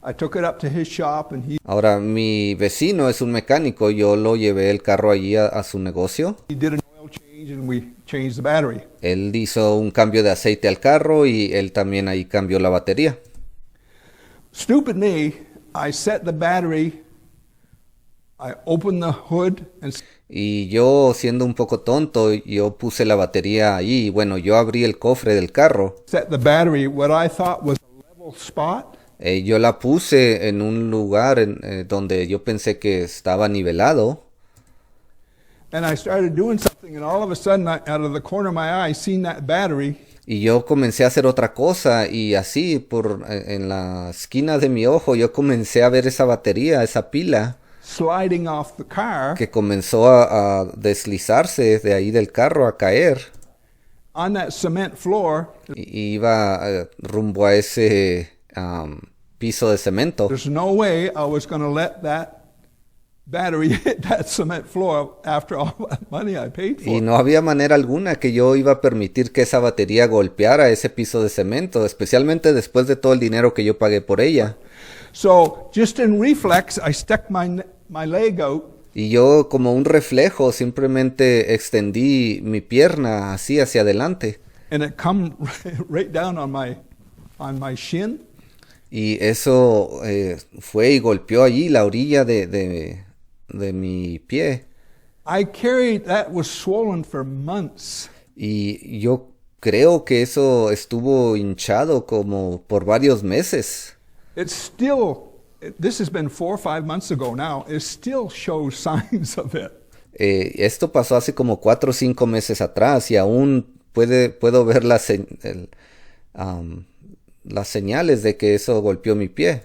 I took it up to his shop and he Ahora, mi vecino es un mecánico, yo lo llevé el carro allí a su negocio. did an oil change and we changed the battery. Él hizo un cambio de aceite al carro y él también ahí cambió la batería. Stupid me, I set the battery, I opened the hood and Y yo, siendo un poco tonto, yo puse la batería ahí. Bueno, yo abrí el cofre del carro. set the battery what I thought was a level spot. Yo la puse en un lugar donde yo pensé que estaba nivelado. And I started doing something and all of a sudden out of the corner of my eye I seen that battery. Y yo comencé a hacer otra cosa y así en la esquina de mi ojo yo comencé a ver esa batería, esa pila sliding off the car que comenzó a deslizarse de ahí del carro, a caer. on that cement floor. Y iba rumbo a ese piso de cemento. There's no way I was going to let that battery hit that cement floor after all that money I paid for Y it. no había manera alguna que yo iba a permitir que esa batería golpeara ese piso de cemento, especialmente después de todo el dinero que yo pagué por ella. So just in reflex, I stuck my leg out Y yo, como un reflejo, simplemente extendí mi pierna así hacia adelante. and it come right down on my shin. Y eso fue y golpeó allí la orilla de mi pie. I carried that was swollen for months. Y yo creo que eso estuvo hinchado como por varios meses. It's still, this has been 4 or 5 months ago now. It still shows signs of it. Esto pasó hace como 4 o 5 meses atrás y aún puedo ver las señales de que eso golpeó mi pie.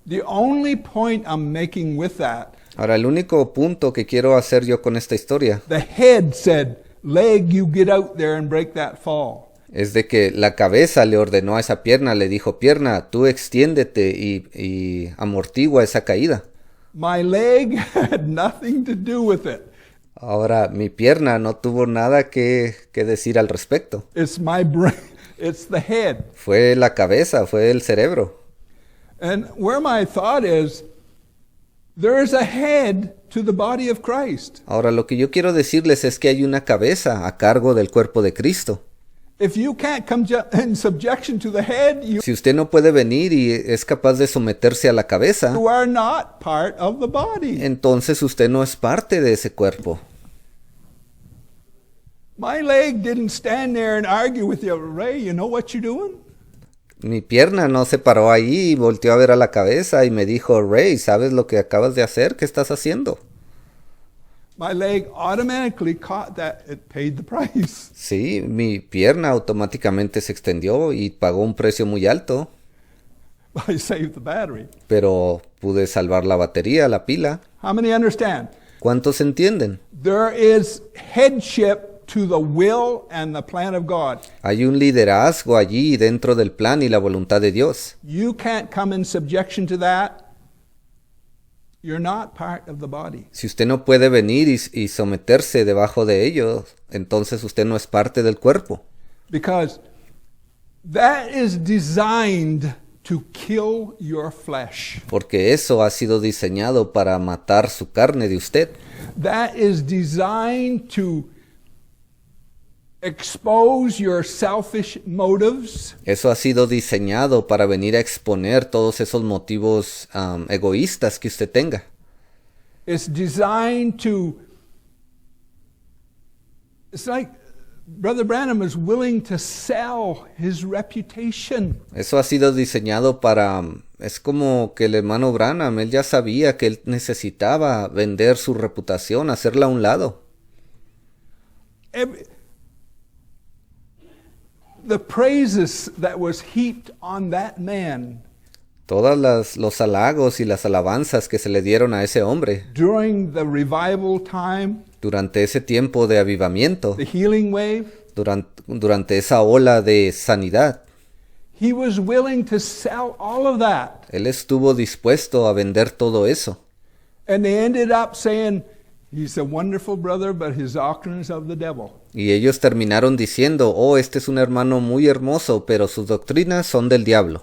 The only point I'm making with that, Ahora, el único punto que quiero hacer yo con esta historia the head said, leg, you get out there and break that fall. es de que la cabeza le ordenó a esa pierna, le dijo, pierna, tú extiéndete y amortigua esa caída. My leg had nothing to do with it. Ahora, mi pierna no tuvo nada que decir al respecto. It's my brain. It's the head. Fue la cabeza, fue el cerebro. And where my thought is, there is a head to the body of Christ. Ahora, lo que yo quiero decirles es que hay una cabeza a cargo del cuerpo de Cristo. If you can't come in subjection to the head, Si usted no puede venir y es capaz de someterse a la cabeza, you are not part of the body. entonces usted no es parte de ese cuerpo. My leg didn't stand there and argue with you, Ray, you know what you're doing? Mi pierna no se paró ahí y volteó a ver a la cabeza y me dijo, Ray, ¿sabes lo que acabas de hacer? ¿Qué estás haciendo? My leg automatically caught that it paid the price. Sí, mi pierna automáticamente se extendió y pagó un precio muy alto, I saved the battery. pero pude salvar la batería, la pila. How many understand? ¿Cuántos entienden? There is headship to the will and the plan of God. Hay un liderazgo allí dentro del plan y la voluntad de Dios. You can't come in subjection to that. You're not part of the body. Si usted no puede venir y someterse debajo de ellos, entonces usted no es parte del cuerpo. Because that is designed to kill your flesh. Porque eso ha sido diseñado para matar su carne de usted. That is designed to expose your selfish motives. Eso ha sido diseñado para venir a exponer todos esos motivos egoístas que usted tenga. It's designed to, it's like Brother Branham is willing to sell his reputation. Eso ha sido diseñado para... es como que el hermano Branham, él ya sabía que él necesitaba vender su reputación, hacerla a un lado. The praises that was heaped on that man Todas los halagos y las alabanzas que se le dieron a ese hombre during the revival time, durante ese tiempo de avivamiento, the healing wave, durante esa ola de sanidad, he was willing to sell all of that. él estuvo dispuesto a vender todo eso. And they ended up saying, he's a wonderful brother, but his doctrine is of the devil. Y ellos terminaron diciendo, oh, este es un hermano muy hermoso, pero sus doctrinas son del diablo.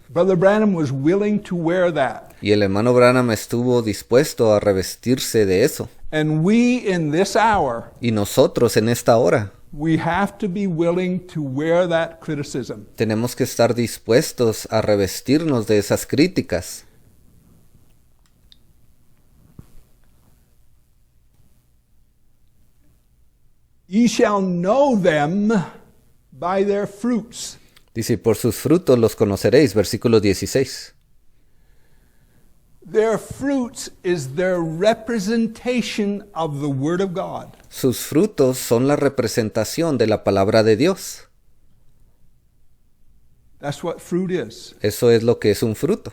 Brother Branham was willing to wear that. Y el hermano Branham estuvo dispuesto a revestirse de eso. And we in this hour, Y nosotros en esta hora we have to be willing to wear that criticism. tenemos que estar dispuestos a revestirnos de esas críticas. Ye shall know them by their fruits. Dice, por sus frutos los conoceréis, versículo 16. Their fruits is their representation of the Word of God. Sus frutos son la representación de la palabra de Dios. That's what fruit is. Eso es lo que es un fruto.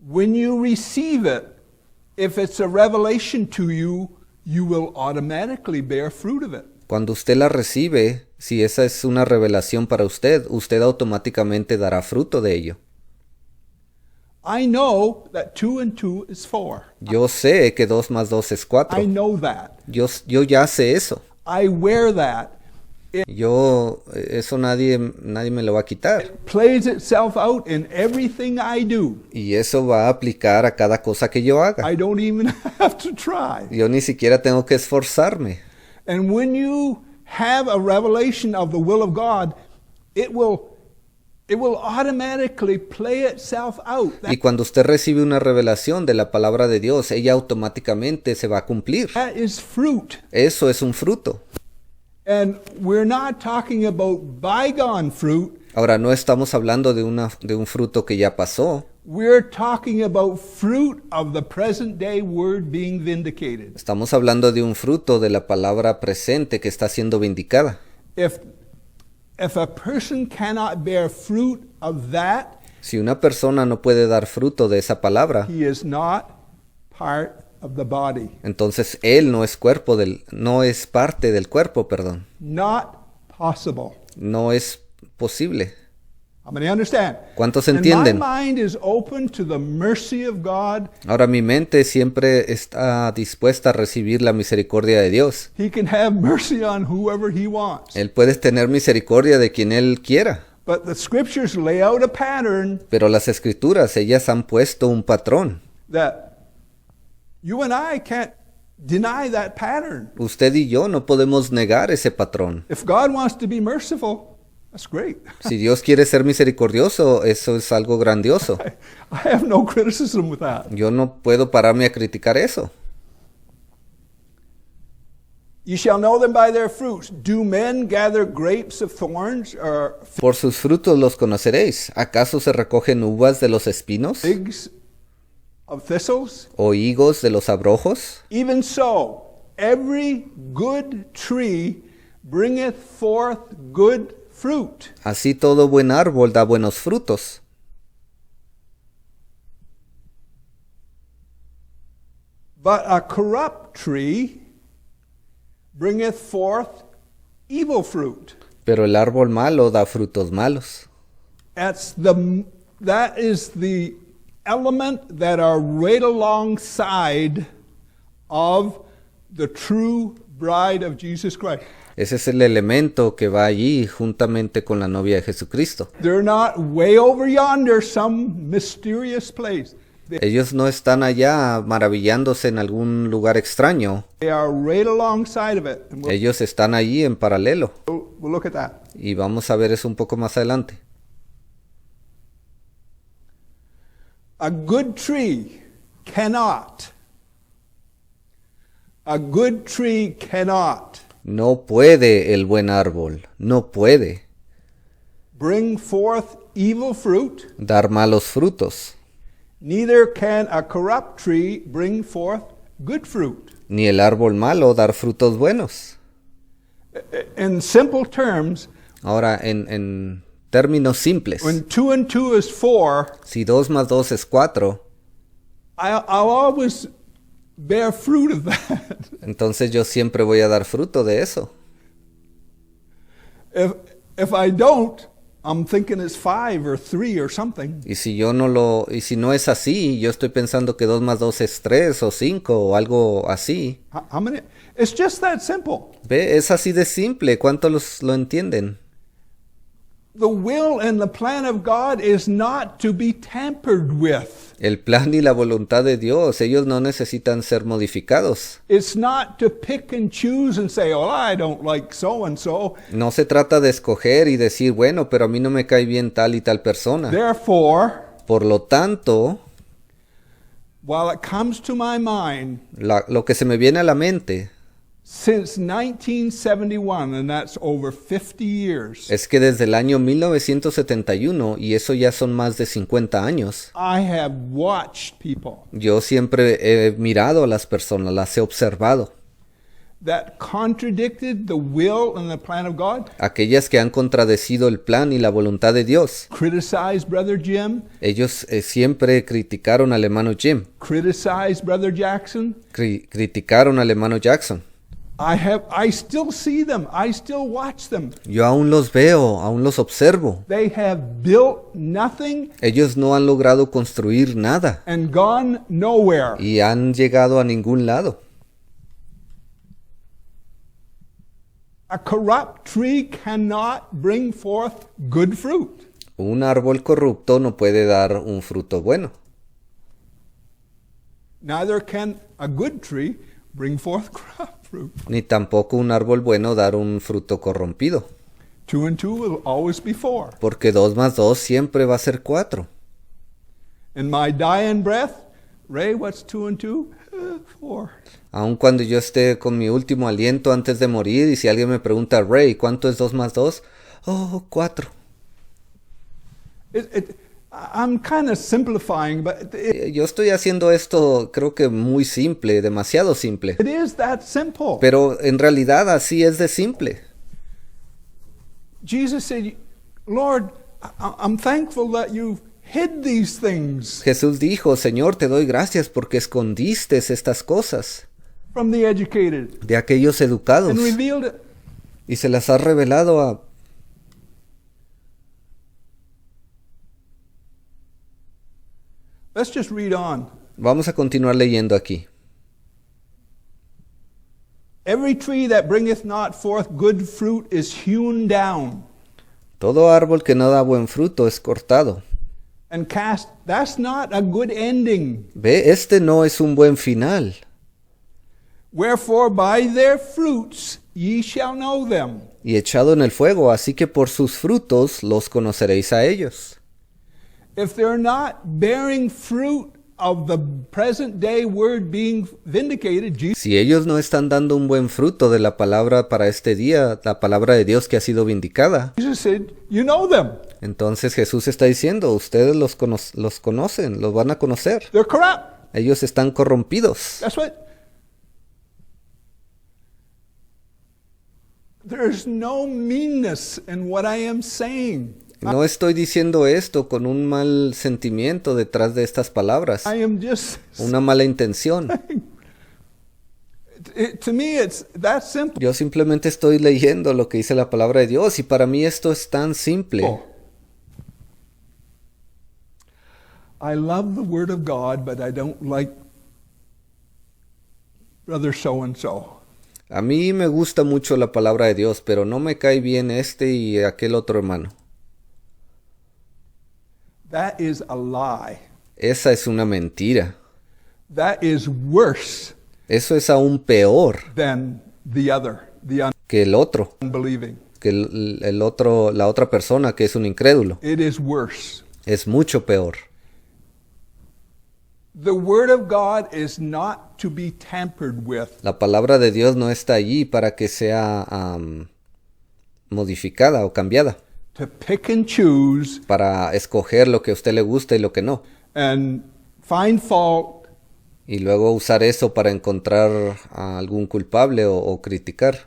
When you receive it, if it's a revelation to you, you will automatically bear fruit of it. Cuando usted la recibe, si esa es una revelación para usted, usted automáticamente dará fruto de ello. I know that 2 and 2 is 4. Yo sé que 2 más 2 es 4. I know that. Yo ya sé eso. I wear that. Eso nadie me lo va a quitar. It plays itself out in everything I do. Y eso va a aplicar a cada cosa que yo haga. I don't even have to try. Yo ni siquiera tengo que esforzarme. And when you have a revelation of the will of God, it will automatically play itself out. Y cuando usted recibe una revelación de la palabra de Dios, ella automáticamente se va a cumplir. That is fruit. Eso es un fruto. And we're not talking about bygone fruit. Ahora, no estamos hablando de un fruto que ya pasó. We're talking about fruit of the present day word being vindicated. Estamos hablando de un fruto de la palabra presente que está siendo vindicada. If a person cannot bear fruit of that, Si una persona no puede dar fruto de esa palabra, he is not part of the body. entonces él no es parte del cuerpo, perdón. Not possible. No es posible. How many understand? ¿Cuántos And entienden? my mind is open to the mercy of God. Ahora mi mente siempre está dispuesta a recibir la misericordia de Dios. He can have mercy on whoever he wants. Él puede tener misericordia de quien él quiera. But the scriptures lay out a pattern Pero las escrituras, ellas han puesto un patrón. that you and I can't deny that pattern. Usted y yo no podemos negar ese patrón. If God wants to be merciful, that's great. Si Dios quiere ser misericordioso, eso es algo grandioso. I have no criticism with that. Yo no puedo pararme a criticar eso. You shall know them by their fruits. Do men gather grapes of thorns or Por sus frutos los conoceréis. ¿Acaso se recogen uvas de los espinos? figs of thistles? ¿O higos de los abrojos? Even so, every good tree bringeth forth good fruit. Así todo buen árbol da buenos frutos. But a corrupt tree bringeth forth evil fruit. Pero el árbol malo da frutos malos. That is the element that are right alongside of the true bride of Jesus Christ. Ese es el elemento que va allí juntamente con la novia de Jesucristo. They're not way over yonder, some mysterious place. Ellos no están allá maravillándose en algún lugar extraño. They are right alongside of it. And Ellos están allí en paralelo. we'll look at that. Y vamos a ver eso un poco más adelante. A good tree cannot No puede el buen árbol, no puede bring forth evil fruit, dar malos frutos, neither can a corrupt tree bring forth good fruit. ni el árbol malo dar frutos buenos. In simple terms, Ahora, en términos simples, when 2 and 2 is 4, si 2 más 2 es 4, I'll always bear fruit of that. entonces yo siempre voy a dar fruto de eso. If I don't, I'm thinking it's 5 or 3 or something. Y si no es así, yo estoy pensando que 2 más 2 es 3 o 5 o algo así. How many? It's just that simple. Ve, es así de simple. ¿Cuántos lo entienden? The will and the plan of God is not to be tampered with. El plan y la voluntad de Dios, ellos no necesitan ser modificados. It's not to pick and choose and say, "Oh, I don't like so and so." No se trata de escoger y decir, bueno, pero a mí no me cae bien tal y tal persona. Therefore, Por lo tanto, while it comes to my mind, lo que se me viene a la mente since 1971, and that's over 50 years, es que desde el año 1971, y eso ya son más de 50 años, I have watched people yo siempre he mirado a las personas, las he observado. that contradicted the will and the plan of God, aquellas que han contradecido el plan y la voluntad de Dios. criticized Brother Jim, Ellos siempre criticaron al hermano Jim, criticized Brother Jackson. criticaron al hermano Jackson. I still see them. I still watch them. Yo aún los veo, aún los observo. They have built nothing Ellos no han logrado construir nada and gone nowhere. y han llegado a ningún lado. A corrupt tree cannot bring forth good fruit. Un árbol corrupto no puede dar un fruto bueno. Neither can a good tree bring forth corrupt fruit. Ni tampoco un árbol bueno dar un fruto corrompido. 2 and 2 will always be 4. Porque 2 más 2 siempre va a ser 4. In my dying breath, Ray, what's 2 and 2? 4. Aun cuando yo esté con mi último aliento antes de morir y si alguien me pregunta, Ray, ¿cuánto es 2 más 2? Oh, 4. I'm kind of simplifying, but Yo estoy haciendo esto creo que muy simple, demasiado simple. it is that simple. Pero en realidad así es de simple. Jesus said, Lord, I'm thankful that you've hid these things Jesús dijo, Señor, te doy gracias porque escondiste estas cosas from the educated de aquellos educados and revealed it. y se las has revelado a... Let's just read on. Vamos a continuar leyendo aquí. Every tree that bringeth not forth good fruit is hewn down Todo árbol que no da buen fruto es cortado. and cast. That's not a good ending. Ve, este no es un buen final. Wherefore by their fruits ye shall know them. Y echado en el fuego, así que por sus frutos los conoceréis a ellos. If they're not bearing fruit of the present day word being vindicated, Si ellos no están dando un buen fruto de la palabra para este día, la palabra de Dios que ha sido vindicada, Jesus said, you know them. entonces Jesús está diciendo, ustedes los conocen, los van a conocer. They're corrupt. Ellos están corrompidos. That's what. There's no meanness in what I am saying. No estoy diciendo esto con un mal sentimiento detrás de estas palabras, I am just. una mala intención. To me, it's that simple. Yo simplemente estoy leyendo lo que dice la palabra de Dios y para mí esto es tan simple. I love the Word of God, but I don't like brother so and so. A mí me gusta mucho la palabra de Dios, pero no me cae bien este y aquel otro hermano. That is a lie. Esa es una mentira. That is worse Eso es aún peor than the other, the que el otro, unbelieving. que el otro, la otra persona que es un incrédulo. It is worse. Es mucho peor. The Word of God is not to be tampered with. La palabra de Dios no está allí para que sea modificada o cambiada, To pick and choose para escoger lo que a usted le gusta y lo que no. and find fault Y luego usar eso para encontrar a algún culpable o criticar.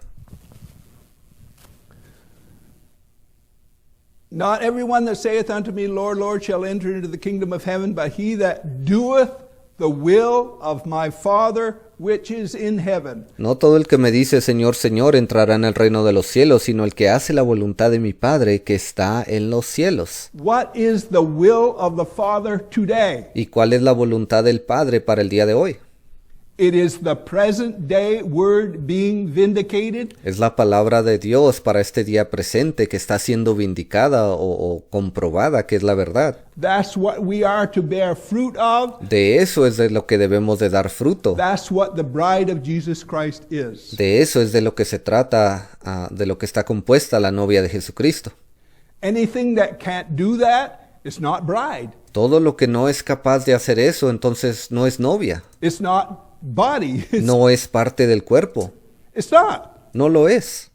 Not everyone that saith unto me, Lord, Lord, shall enter into the kingdom of heaven, but he that doeth the will of my Father which is in heaven. No todo el que me dice Señor, Señor entrará en el reino de los cielos, sino el que hace la voluntad de mi Padre que está en los cielos. What is the will of the Father today? ¿Y cuál es la voluntad del Padre para el día de hoy? It is the present day word being vindicated. Es la palabra de Dios para este día presente que está siendo vindicada o comprobada que es la verdad. That's what we are to bear fruit of. De eso es de lo que debemos de dar fruto. That's what the bride of Jesus Christ is. De eso es de lo que se trata, de lo que está compuesta la novia de Jesucristo. Anything that can't do that is not bride. Todo lo que no es capaz de hacer eso, entonces no es novia. It's not body. No es parte del cuerpo. It's not. No lo es.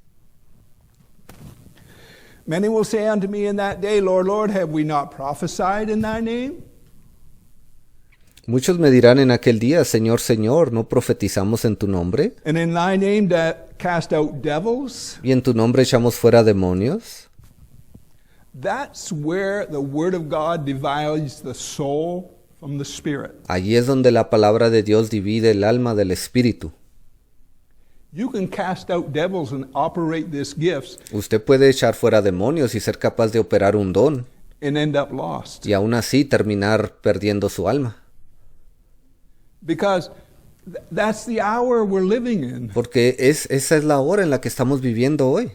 Many will say unto me in that day, Lord, Lord, have we not prophesied in thy name? Muchos me dirán en aquel día, Señor, Señor, ¿no profetizamos en tu nombre? And in thy name cast out devils? ¿Y en tu nombre echamos fuera demonios? That's where the Word of God divides the soul from the spirit. Allí es donde la palabra de Dios divide el alma del espíritu. You can cast out devils and operate these gifts Usted puede echar fuera demonios y ser capaz de operar un don, and end up lost. y aún así terminar perdiendo su alma. Because that's the hour we're living in. Porque esa es la hora en la que estamos viviendo hoy.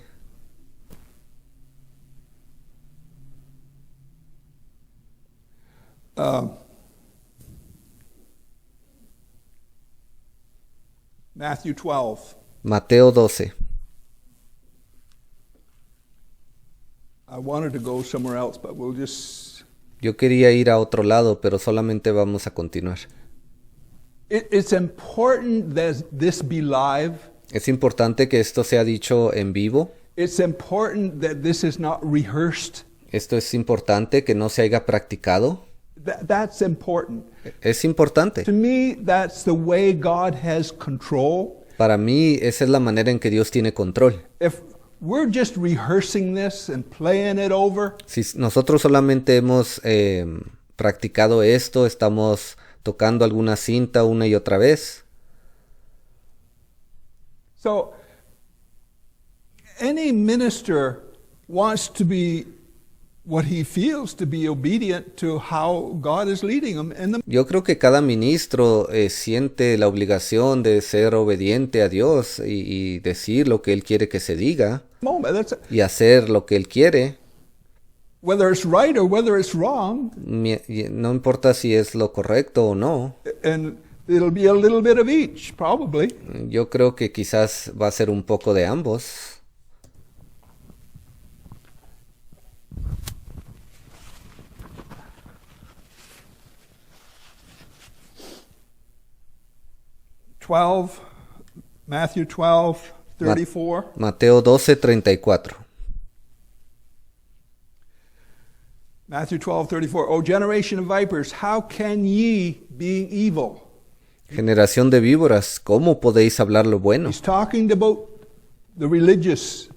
Matthew 12. Mateo 12. I wanted to go somewhere else, but we'll just... Yo quería ir a otro lado, pero solamente vamos a continuar. It's important that this be live. Es importante que esto sea dicho en vivo. It's important that this is not rehearsed. Esto es importante que no se haya practicado. That's important. Es importante. To me, that's the way God has control. Para mí, esa es la manera en que Dios tiene control. If we're just rehearsing this and playing it over, Si nosotros solamente hemos practicado esto, estamos tocando alguna cinta una y otra vez. so any minister wants to be what he feels to be obedient to how God is leading him in the Yo creo que cada ministro siente la obligación de ser obediente a Dios y decir lo que Él quiere que se diga moment. y hacer lo que Él quiere. Whether it's right or whether it's wrong, No importa si es lo correcto o no. and it'll be a little bit of each, probably. Yo creo que quizás va a ser un poco de ambos. Matthew 12:34. Mateo 12:34. Matthew 12:34. O generation of vipers, how can ye, being evil? Generación de víboras, ¿cómo podéis hablar lo bueno? He's talking about the religious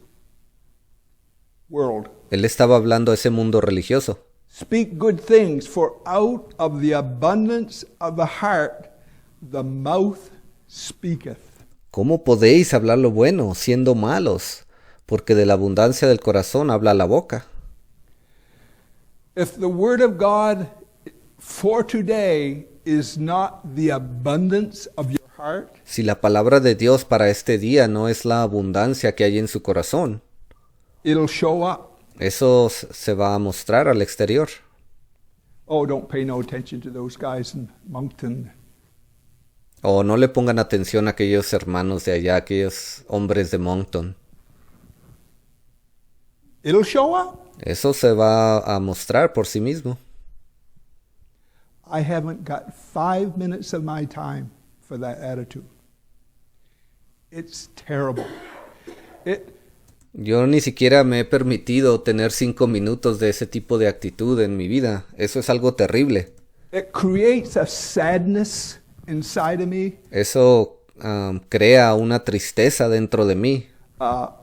world. Él estaba hablando a ese mundo religioso. Speak good things, for out of the abundance of the heart the mouth speaketh. ¿Cómo podéis hablar lo bueno siendo malos? Porque de la abundancia del corazón habla la boca. If the word of God for today is not the abundance of your heart, Si la palabra de Dios para este día no es la abundancia que hay en su corazón, it'll show up. eso se va a mostrar al exterior. Oh, don't pay no attention to those guys in Moncton. O no le pongan atención a aquellos hermanos de allá, aquellos hombres de Moncton. It'll show up. Eso se va a mostrar por sí mismo. I haven't got 5 minutes of my time for that attitude. It's terrible. Yo ni siquiera me he permitido tener 5 minutos de ese tipo de actitud en mi vida. Eso es algo terrible. It creates a sadness inside of me, Eso crea una tristeza dentro de mí, a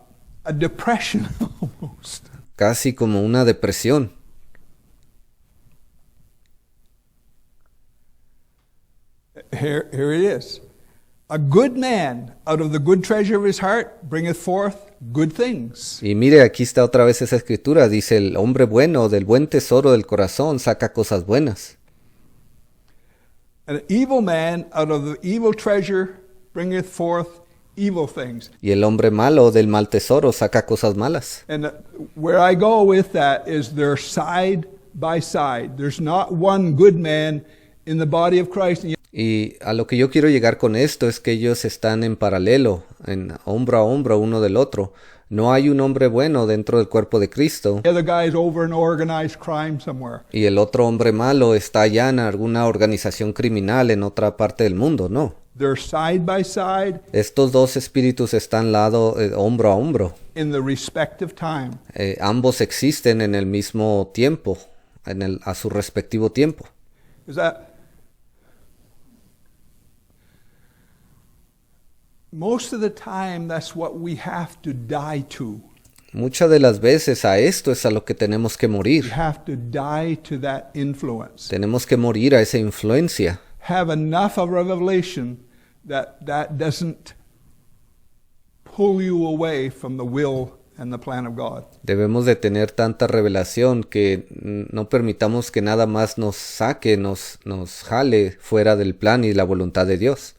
depression almost. casi como una depresión. Here it is. A good man out of the good treasure of his heart bringeth forth good things. Y mire, aquí está otra vez esa escritura. Dice, el hombre bueno del buen tesoro del corazón saca cosas buenas. An evil man out of the evil treasure bringeth forth evil things. Y el hombre malo del mal tesoro saca cosas malas. And where I go with that is they're side by side. There's not one good man in the body of Christ. Y a lo que yo quiero llegar con esto es que ellos están en paralelo, en hombro a hombro uno del otro. No hay un hombre bueno dentro del cuerpo de Cristo. The other guy's over in organized crime somewhere. Y el otro hombre malo está allá en alguna organización criminal en otra parte del mundo, no. They're side by side Estos dos espíritus están hombro a hombro. in the respective time. Ambos existen en el mismo tiempo, a su respectivo tiempo. Is that most of the time, that's what we have to die to. Muchas de las veces a esto es a lo que tenemos que We morir. have to die to that influence. Tenemos que morir a esa influencia. Have enough of revelation that doesn't pull you away from the will and the plan of God. Debemos de tener tanta revelación que no permitamos que nada más nos saque, nos jale fuera del plan y la voluntad de Dios.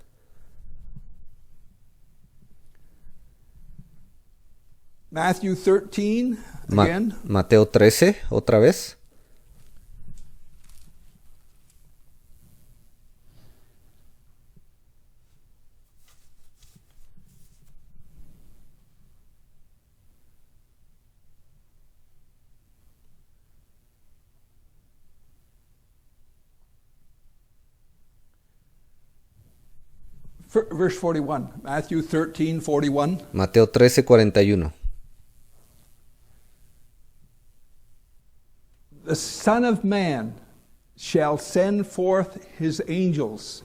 Matthew 13, again. Mateo 13, otra vez. Verse 41. Matthew 13, 41. Mateo 13, 41. The Son of Man shall send forth his angels,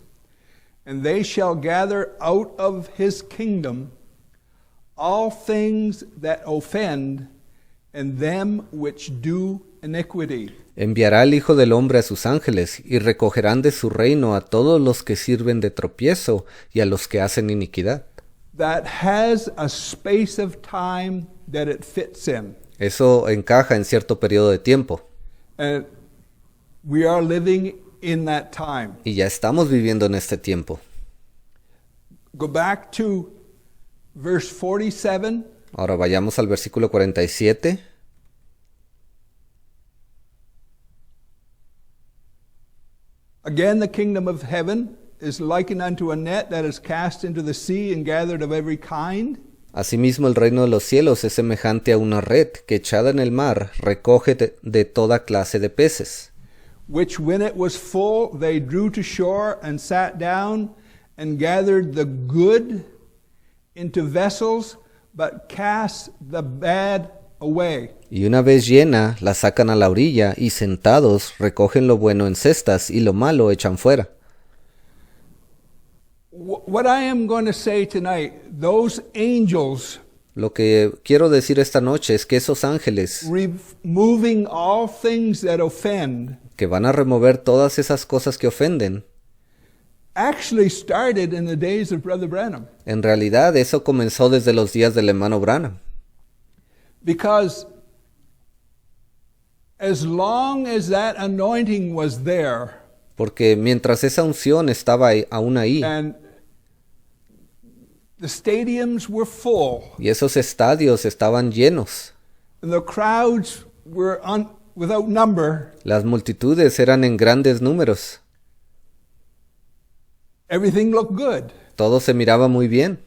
and they shall gather out of his kingdom all things that offend, and them which do iniquity. Enviará el Hijo del Hombre a sus ángeles, y recogerán de su reino a todos los que sirven de tropiezo y a los que hacen iniquidad. That has a space of time that it fits in. Eso encaja en cierto periodo de tiempo. And we are living in that time. Y ya estamos viviendo en este tiempo. Go back to verse 47. Ahora vayamos al versículo 47. Again, the kingdom of heaven is likened unto a net that is cast into the sea and gathered of every kind. Asimismo, el reino de los cielos es semejante a una red que echada en el mar recoge de toda clase de peces. Which when it was full, they drew to shore and sat down and gathered the good into vessels, but cast the bad away. Y una vez llena, la sacan a la orilla y sentados recogen lo bueno en cestas y lo malo echan fuera. What I am going to say tonight, those angels Lo que quiero decir esta noche es que esos ángeles removing all things that offend que van a remover todas esas cosas que ofenden, actually started in the days of Brother Branham. en realidad eso comenzó desde los días del hermano Branham. Because as long as that anointing was there, Porque mientras esa unción estaba aún ahí, and the stadiums were full, y esos estadios estaban llenos, and the crowds were without number, las multitudes eran en grandes números, everything looked good. todo se miraba muy bien.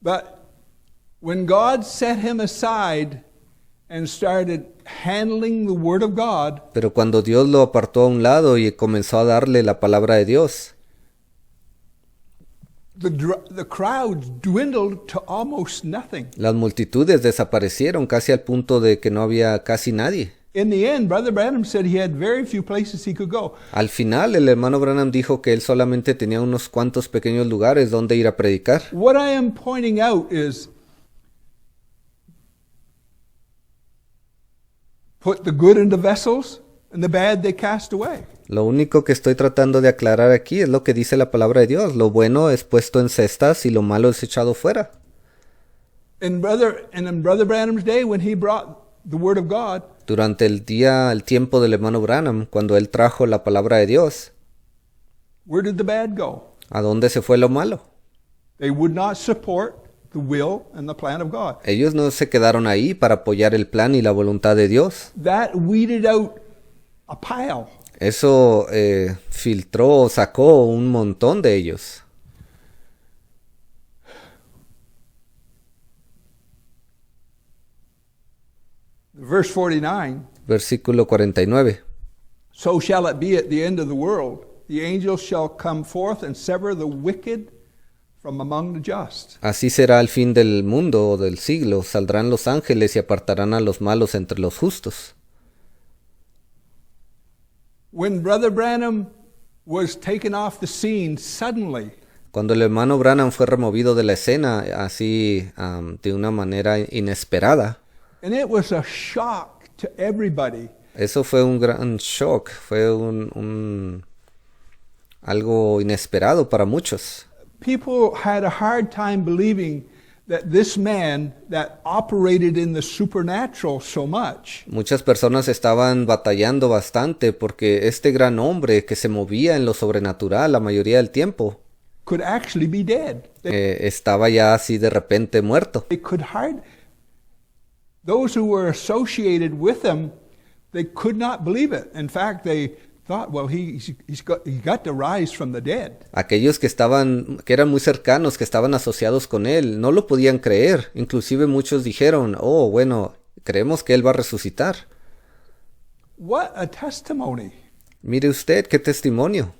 But when God set him aside and started handling the Word of God, Pero cuando Dios lo apartó a un lado y comenzó a darle la palabra de Dios, the crowds dwindled to almost nothing. las multitudes desaparecieron casi al punto de que no había casi nadie. In the end, Brother Branham said he had very few places he could go. Al final, el hermano Branham dijo que él solamente tenía unos cuantos pequeños lugares donde ir a predicar. What I am pointing out is, put the good into vessels, and the bad they cast away. Lo único que estoy tratando de aclarar aquí es lo que dice la palabra de Dios. Lo bueno es puesto en cestas y lo malo es echado fuera. In Brother Branham's day, when he brought the Word of God, Durante el tiempo del hermano Branham, cuando él trajo la palabra de Dios, where did the bad go? ¿a dónde se fue lo malo? They would not support the will and the plan of God. Ellos no se quedaron ahí para apoyar el plan y la voluntad de Dios. That weeded out a pile. Eso filtró, sacó un montón de ellos. Verse 49, Versículo 49. so shall it be at the end of the world. The angels shall come forth and sever the wicked from among the just. Así será al fin del mundo o del siglo. Saldrán los ángeles y apartarán a los malos entre los justos. When Brother Branham was taken off the scene suddenly, Cuando el hermano Branham fue removido de la escena, así de una manera inesperada, And it was a shock to everybody. eso fue un gran shock, fue algo inesperado para muchos. People had a hard time believing that this man that operated in the supernatural so much Muchas personas estaban batallando bastante porque este gran hombre que se movía en lo sobrenatural la mayoría del tiempo could actually be dead. estaba ya así de repente muerto. They could those who were associated with him, they could not believe it. In fact, they thought, well, he got to rise from the dead. Aquellos que eran muy cercanos, que estaban asociados con él, no lo podían creer. Inclusive muchos dijeron, oh, bueno, creemos que él va a resucitar. What a testimony Mire usted, qué testimonio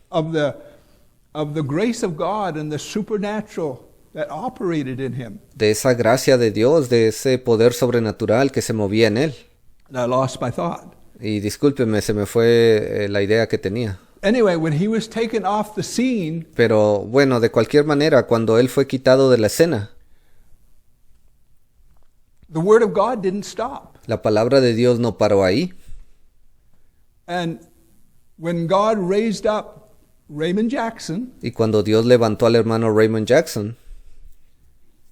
of the grace of God and the supernatural that operated in him. de esa gracia de Dios, de ese poder sobrenatural que se movía en él. I lost my thought. Y discúlpeme, se me fue la idea que tenía. Anyway, when he was taken off the scene, Pero bueno, de cualquier manera, cuando él fue quitado de la escena, the word of God didn't stop. la palabra de Dios no paró ahí. And when God raised up Raymond Jackson, Y cuando Dios levantó al hermano Raymond Jackson,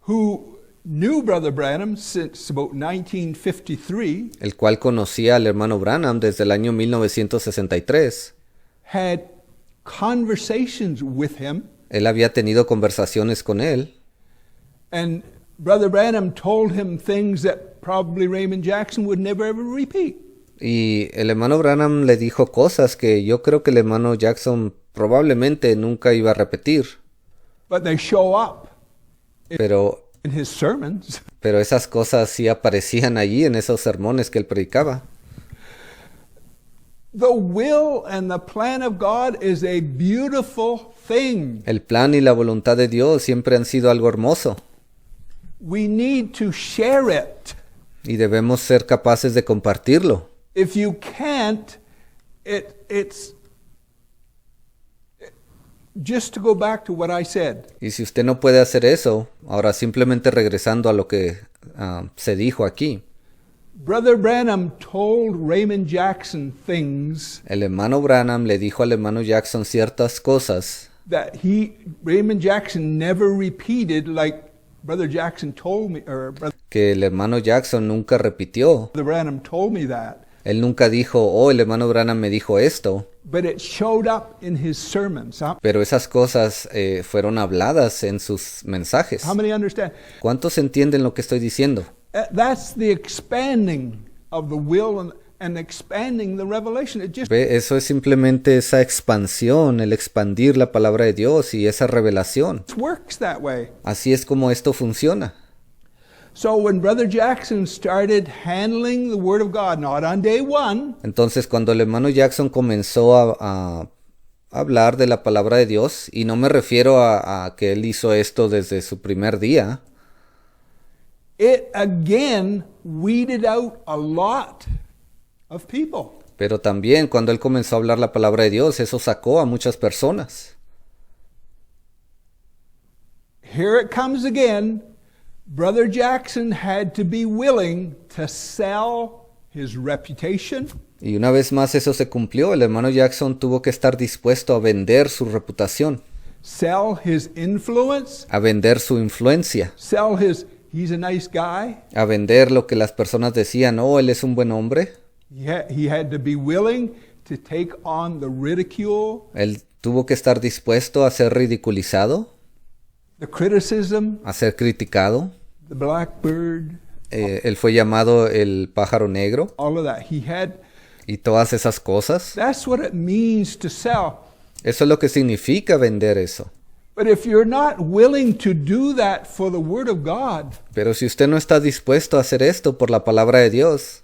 who knew Brother Branham since about 1953, el cual conocía al hermano Branham desde el año 1963, had conversations with him, él había tenido conversaciones con él, and Brother Branham told him things that probably Raymond Jackson would never ever repeat. y el hermano Branham le dijo cosas que yo creo que el hermano Jackson probablemente nunca iba a repetir, But they show up pero in his sermons. esas cosas sí aparecían allí en esos sermones que él predicaba. The will and the plan of God is a beautiful thing. El plan y la voluntad de Dios siempre han sido algo hermoso We need to share it. y debemos ser capaces de compartirlo. If you can't, it's just to go back to what I said. Y si usted no puede hacer eso, ahora simplemente regresando a lo que se dijo aquí, Brother Branham told Raymond Jackson things el hermano Branham le dijo al hermano Jackson ciertas cosas that Raymond Jackson never repeated, like Brother Jackson told me, or Brother que el hermano Jackson nunca repitió. Branham told me that. Él nunca dijo, oh, el hermano Branham me dijo esto, But it showed up in his sermons. pero esas cosas fueron habladas en sus mensajes. How many understand? ¿Cuántos entienden lo que estoy diciendo? That's the expanding of the will and expanding the revelation. It just Ve, eso es simplemente esa expansión, el expandir la palabra de Dios y esa revelación. works that way. Así es como esto funciona. So when Brother Jackson started handling the Word of God, not on day one, Entonces, cuando el hermano Jackson comenzó a hablar de la palabra de Dios, y no me refiero a que él hizo esto desde su primer día, it again weeded out a lot of people. pero también cuando él comenzó a hablar la palabra de Dios, eso sacó a muchas personas. Here it comes again. Brother Jackson had to be willing to sell his reputation, Y una vez más eso se cumplió, el hermano Jackson tuvo que estar dispuesto a vender su reputación, sell his influence, a vender su influencia, sell he's a nice guy. a vender lo que las personas decían, oh, él es un buen hombre. He had to be willing to take on the ridicule, Él tuvo que estar dispuesto a ser ridiculizado, the criticism, a ser criticado. the blackbird, Él fue llamado el pájaro negro all of that. y todas esas cosas. That's what it means to sell. Eso es lo que significa vender eso. But if you're not willing to do that for the Word of God, Pero si usted no está dispuesto a hacer esto por la palabra de Dios,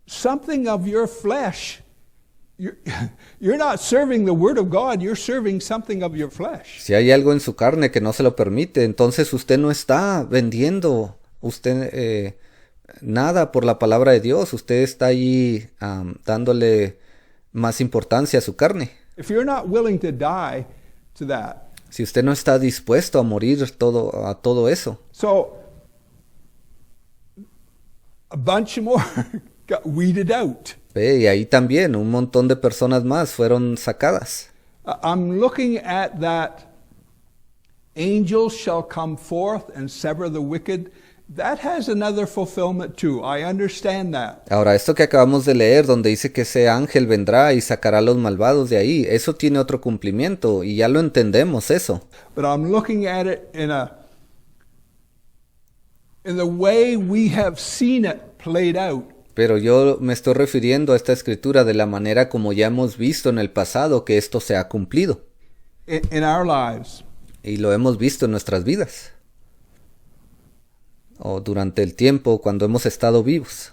something of your flesh, you're not serving the Word of God, you're serving something of your flesh. si hay algo en su carne que no se lo permite, entonces usted no está vendiendo nada por la palabra de Dios. Usted está allí dándole más importancia a su carne. If you're not willing to die to that, Si usted no está dispuesto a morir a todo eso. So, a bunch more got weeded out. Ve, y ahí también un montón de personas más fueron sacadas. I'm looking at that angels shall come forth and sever the wicked. That has another fulfillment too. I understand that. Ahora, esto que acabamos de leer, donde dice que ese ángel vendrá y sacará a los malvados de ahí, eso tiene otro cumplimiento y ya lo entendemos eso. But I'm looking at it in the way we have seen it played out. Pero yo me estoy refiriendo a esta escritura de la manera como ya hemos visto en el pasado que esto se ha cumplido. In our lives. Y lo hemos visto en nuestras vidas. O durante el tiempo cuando hemos estado vivos.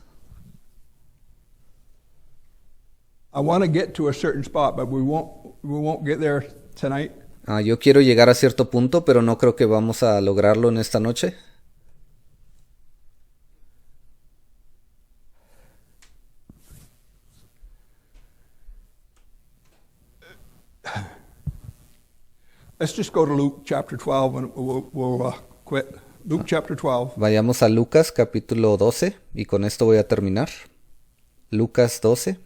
I want to get to a certain spot, but we won't get there tonight. Yo quiero llegar a cierto punto, pero no creo que vamos a lograrlo en esta noche. Let's just go to Luke chapter 12 and we'll quit. Luke chapter 12. Vayamos a Lucas capítulo 12 y con esto voy a terminar. Lucas 12.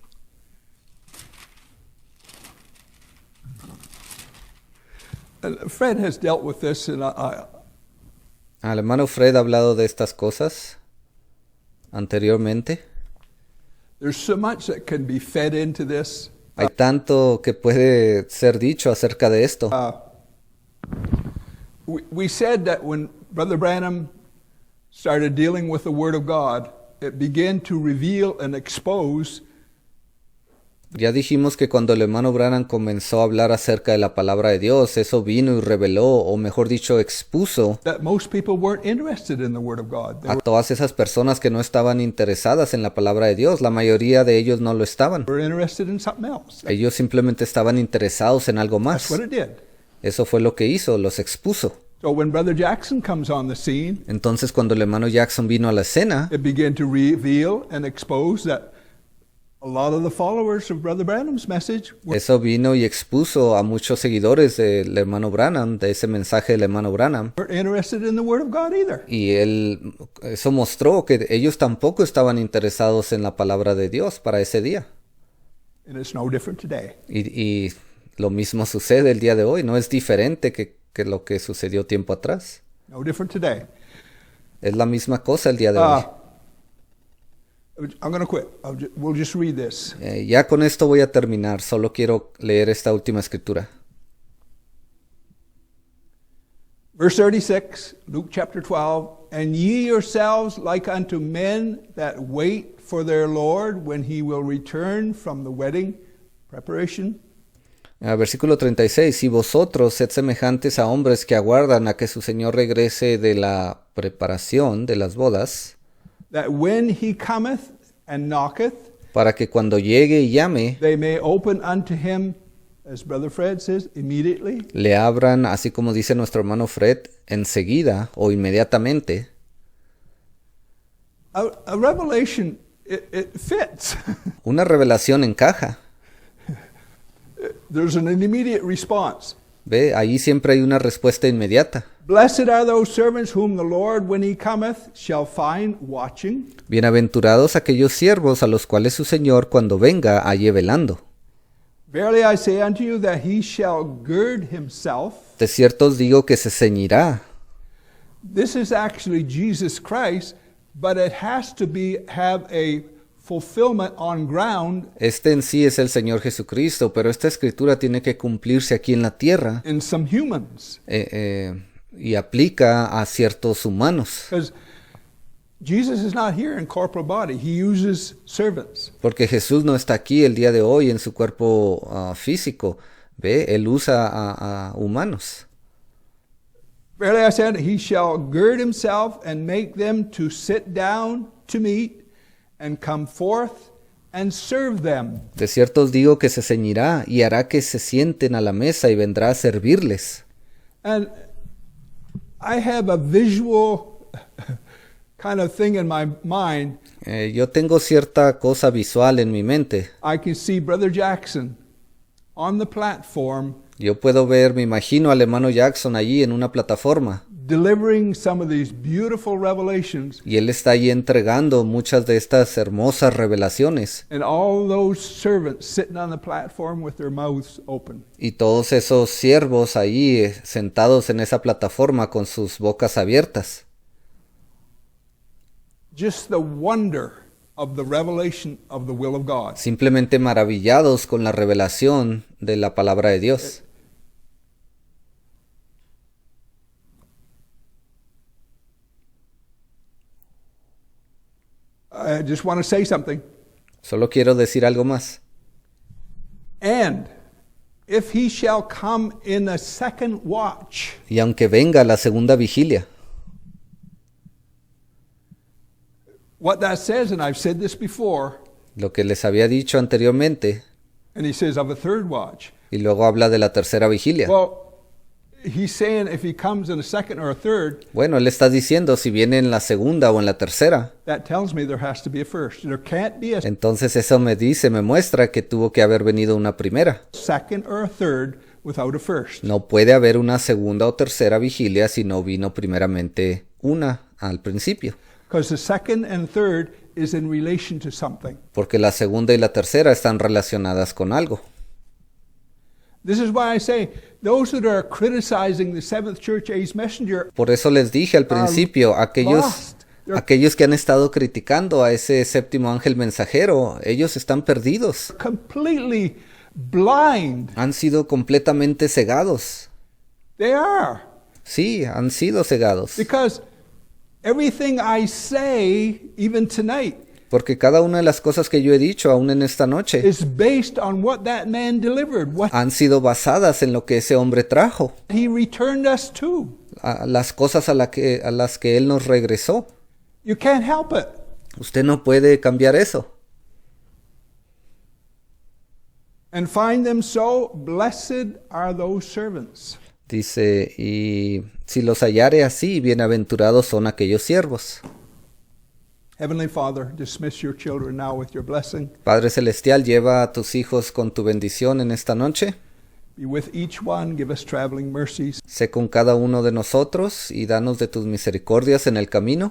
Fred has dealt with this and El hermano Fred ha hablado de estas cosas anteriormente. There's so much that can be fed into this. Hay tanto que puede ser dicho acerca de esto. We said that when Brother Branham started dealing with the Word of God, it began to reveal and expose. Ya dijimos que cuando el hermano Branham comenzó a hablar acerca de la palabra de Dios, eso vino y reveló, o mejor dicho, expuso That most people weren't interested in the Word of God. They a todas esas personas que no estaban interesadas en la palabra de Dios. La mayoría de ellos no lo estaban. were interested in something else. Ellos simplemente estaban interesados en algo That's más. what it did. Eso fue lo que hizo, los expuso. So when Brother Jackson comes on the scene, Entonces cuando el hermano Jackson vino a la escena, it began to reveal and expose that a lot of the followers of Brother Branham's message eso vino y expuso a muchos seguidores del hermano Branham, de ese mensaje del hermano Branham. weren't interested in the Word of God either. Y eso mostró que ellos tampoco estaban interesados en la palabra de Dios para ese día. And it's no different today. Y lo mismo sucede el día de hoy, no es diferente que lo que sucedió tiempo atrás. No different today. Es la misma cosa el día de hoy. I'm going to quit. We'll just read this. Ya con esto voy a terminar, solo quiero leer esta última escritura. Verse 36, Luke chapter 12. And ye yourselves like unto men that wait for their Lord when he will return from the wedding preparation. Versículo 36. Y vosotros sed semejantes a hombres que aguardan a que su Señor regrese de la preparación de las bodas, That when he cometh and knocketh, para que cuando llegue y llame, they may open unto him, as Brother Fred says, immediately. le abran, así como dice nuestro hermano Fred, enseguida o inmediatamente. A revelation, it fits. Una revelación encaja. There's an immediate response. Ve, ahí siempre hay una respuesta inmediata. Blessed are those servants whom the Lord, when he cometh, shall find watching. Bienaventurados aquellos siervos a los cuales su Señor cuando venga halle velando. Verily I say unto you that he shall gird himself. De cierto os digo que se ceñirá. This is actually Jesus Christ, but it has to have a fulfillment on ground Este en sí es el Señor Jesucristo, pero esta escritura tiene que cumplirse aquí en la tierra in some humans. y aplica a ciertos humanos. Because Jesus is not here in corporal body. He uses servants. Porque Jesús no está aquí el día de hoy en su cuerpo físico. Ve, Él usa a humanos. Verily I said, he shall gird himself and make them to sit down to meat and come forth and serve them. De cierto os digo que se ceñirá y hará que se sienten a la mesa y vendrá a servirles. And I have a visual kind of thing in my mind. Yo tengo cierta cosa visual en mi mente. I can see Brother Jackson on the platform Yo puedo ver, me imagino al hermano Jackson allí en una plataforma delivering some of these beautiful revelations, y él está allí entregando muchas de estas hermosas revelaciones and all those servants sitting on the platform with their mouths open. y todos esos siervos ahí sentados en esa plataforma con sus bocas abiertas. Just the wonder of the revelation of the will of God. Simplemente maravillados con la revelación de la palabra de Dios. I just want to say something. Solo quiero decir algo más. And if he shall come in a second watch, Y aunque venga la segunda vigilia, what that says, and I've said this before, lo que les había dicho anteriormente, and he says of a third watch. y luego habla de la tercera vigilia. Well, he's saying if he comes in a second or a third, Bueno, él está diciendo si viene en la segunda o en la tercera. that tells me there has to be a first. There can't be a Entonces eso me muestra que tuvo que haber venido una primera. second or a third without a first. No puede haber una segunda o tercera vigilia si no vino primeramente una al principio. Because the second and third is in relation to something. Porque la segunda y la tercera están relacionadas con algo. This is why I say those that are criticizing the Seventh Church Age Messenger Por eso les dije al principio, aquellos que han estado criticando a ese séptimo ángel mensajero, ellos están perdidos. are completely blind. Han sido completamente cegados. They are. Sí, han sido cegados. Because everything I say, even tonight, Porque cada una de las cosas que yo he dicho aún en esta noche is based on what that man delivered, what han sido basadas en lo que ese hombre trajo, he returned us to. a las cosas a las que él nos regresó. You can't help it. Usted no puede cambiar eso. And find them so, blessed are those servants. Dice, y si los hallare así, bienaventurados son aquellos siervos. Heavenly Father, dismiss your children now with your blessing. Padre Celestial, lleva a tus hijos con tu bendición en esta noche. Be with each one, give us traveling mercies. Sé con cada uno de nosotros y danos de tus misericordias en el camino.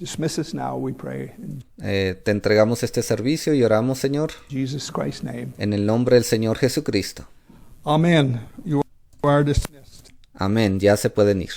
Dismiss us now, we pray. In Te entregamos este servicio y oramos, Señor, Jesus Christ's name. en el nombre del Señor Jesucristo. Amen. You are dismissed. Amén, ya se pueden ir.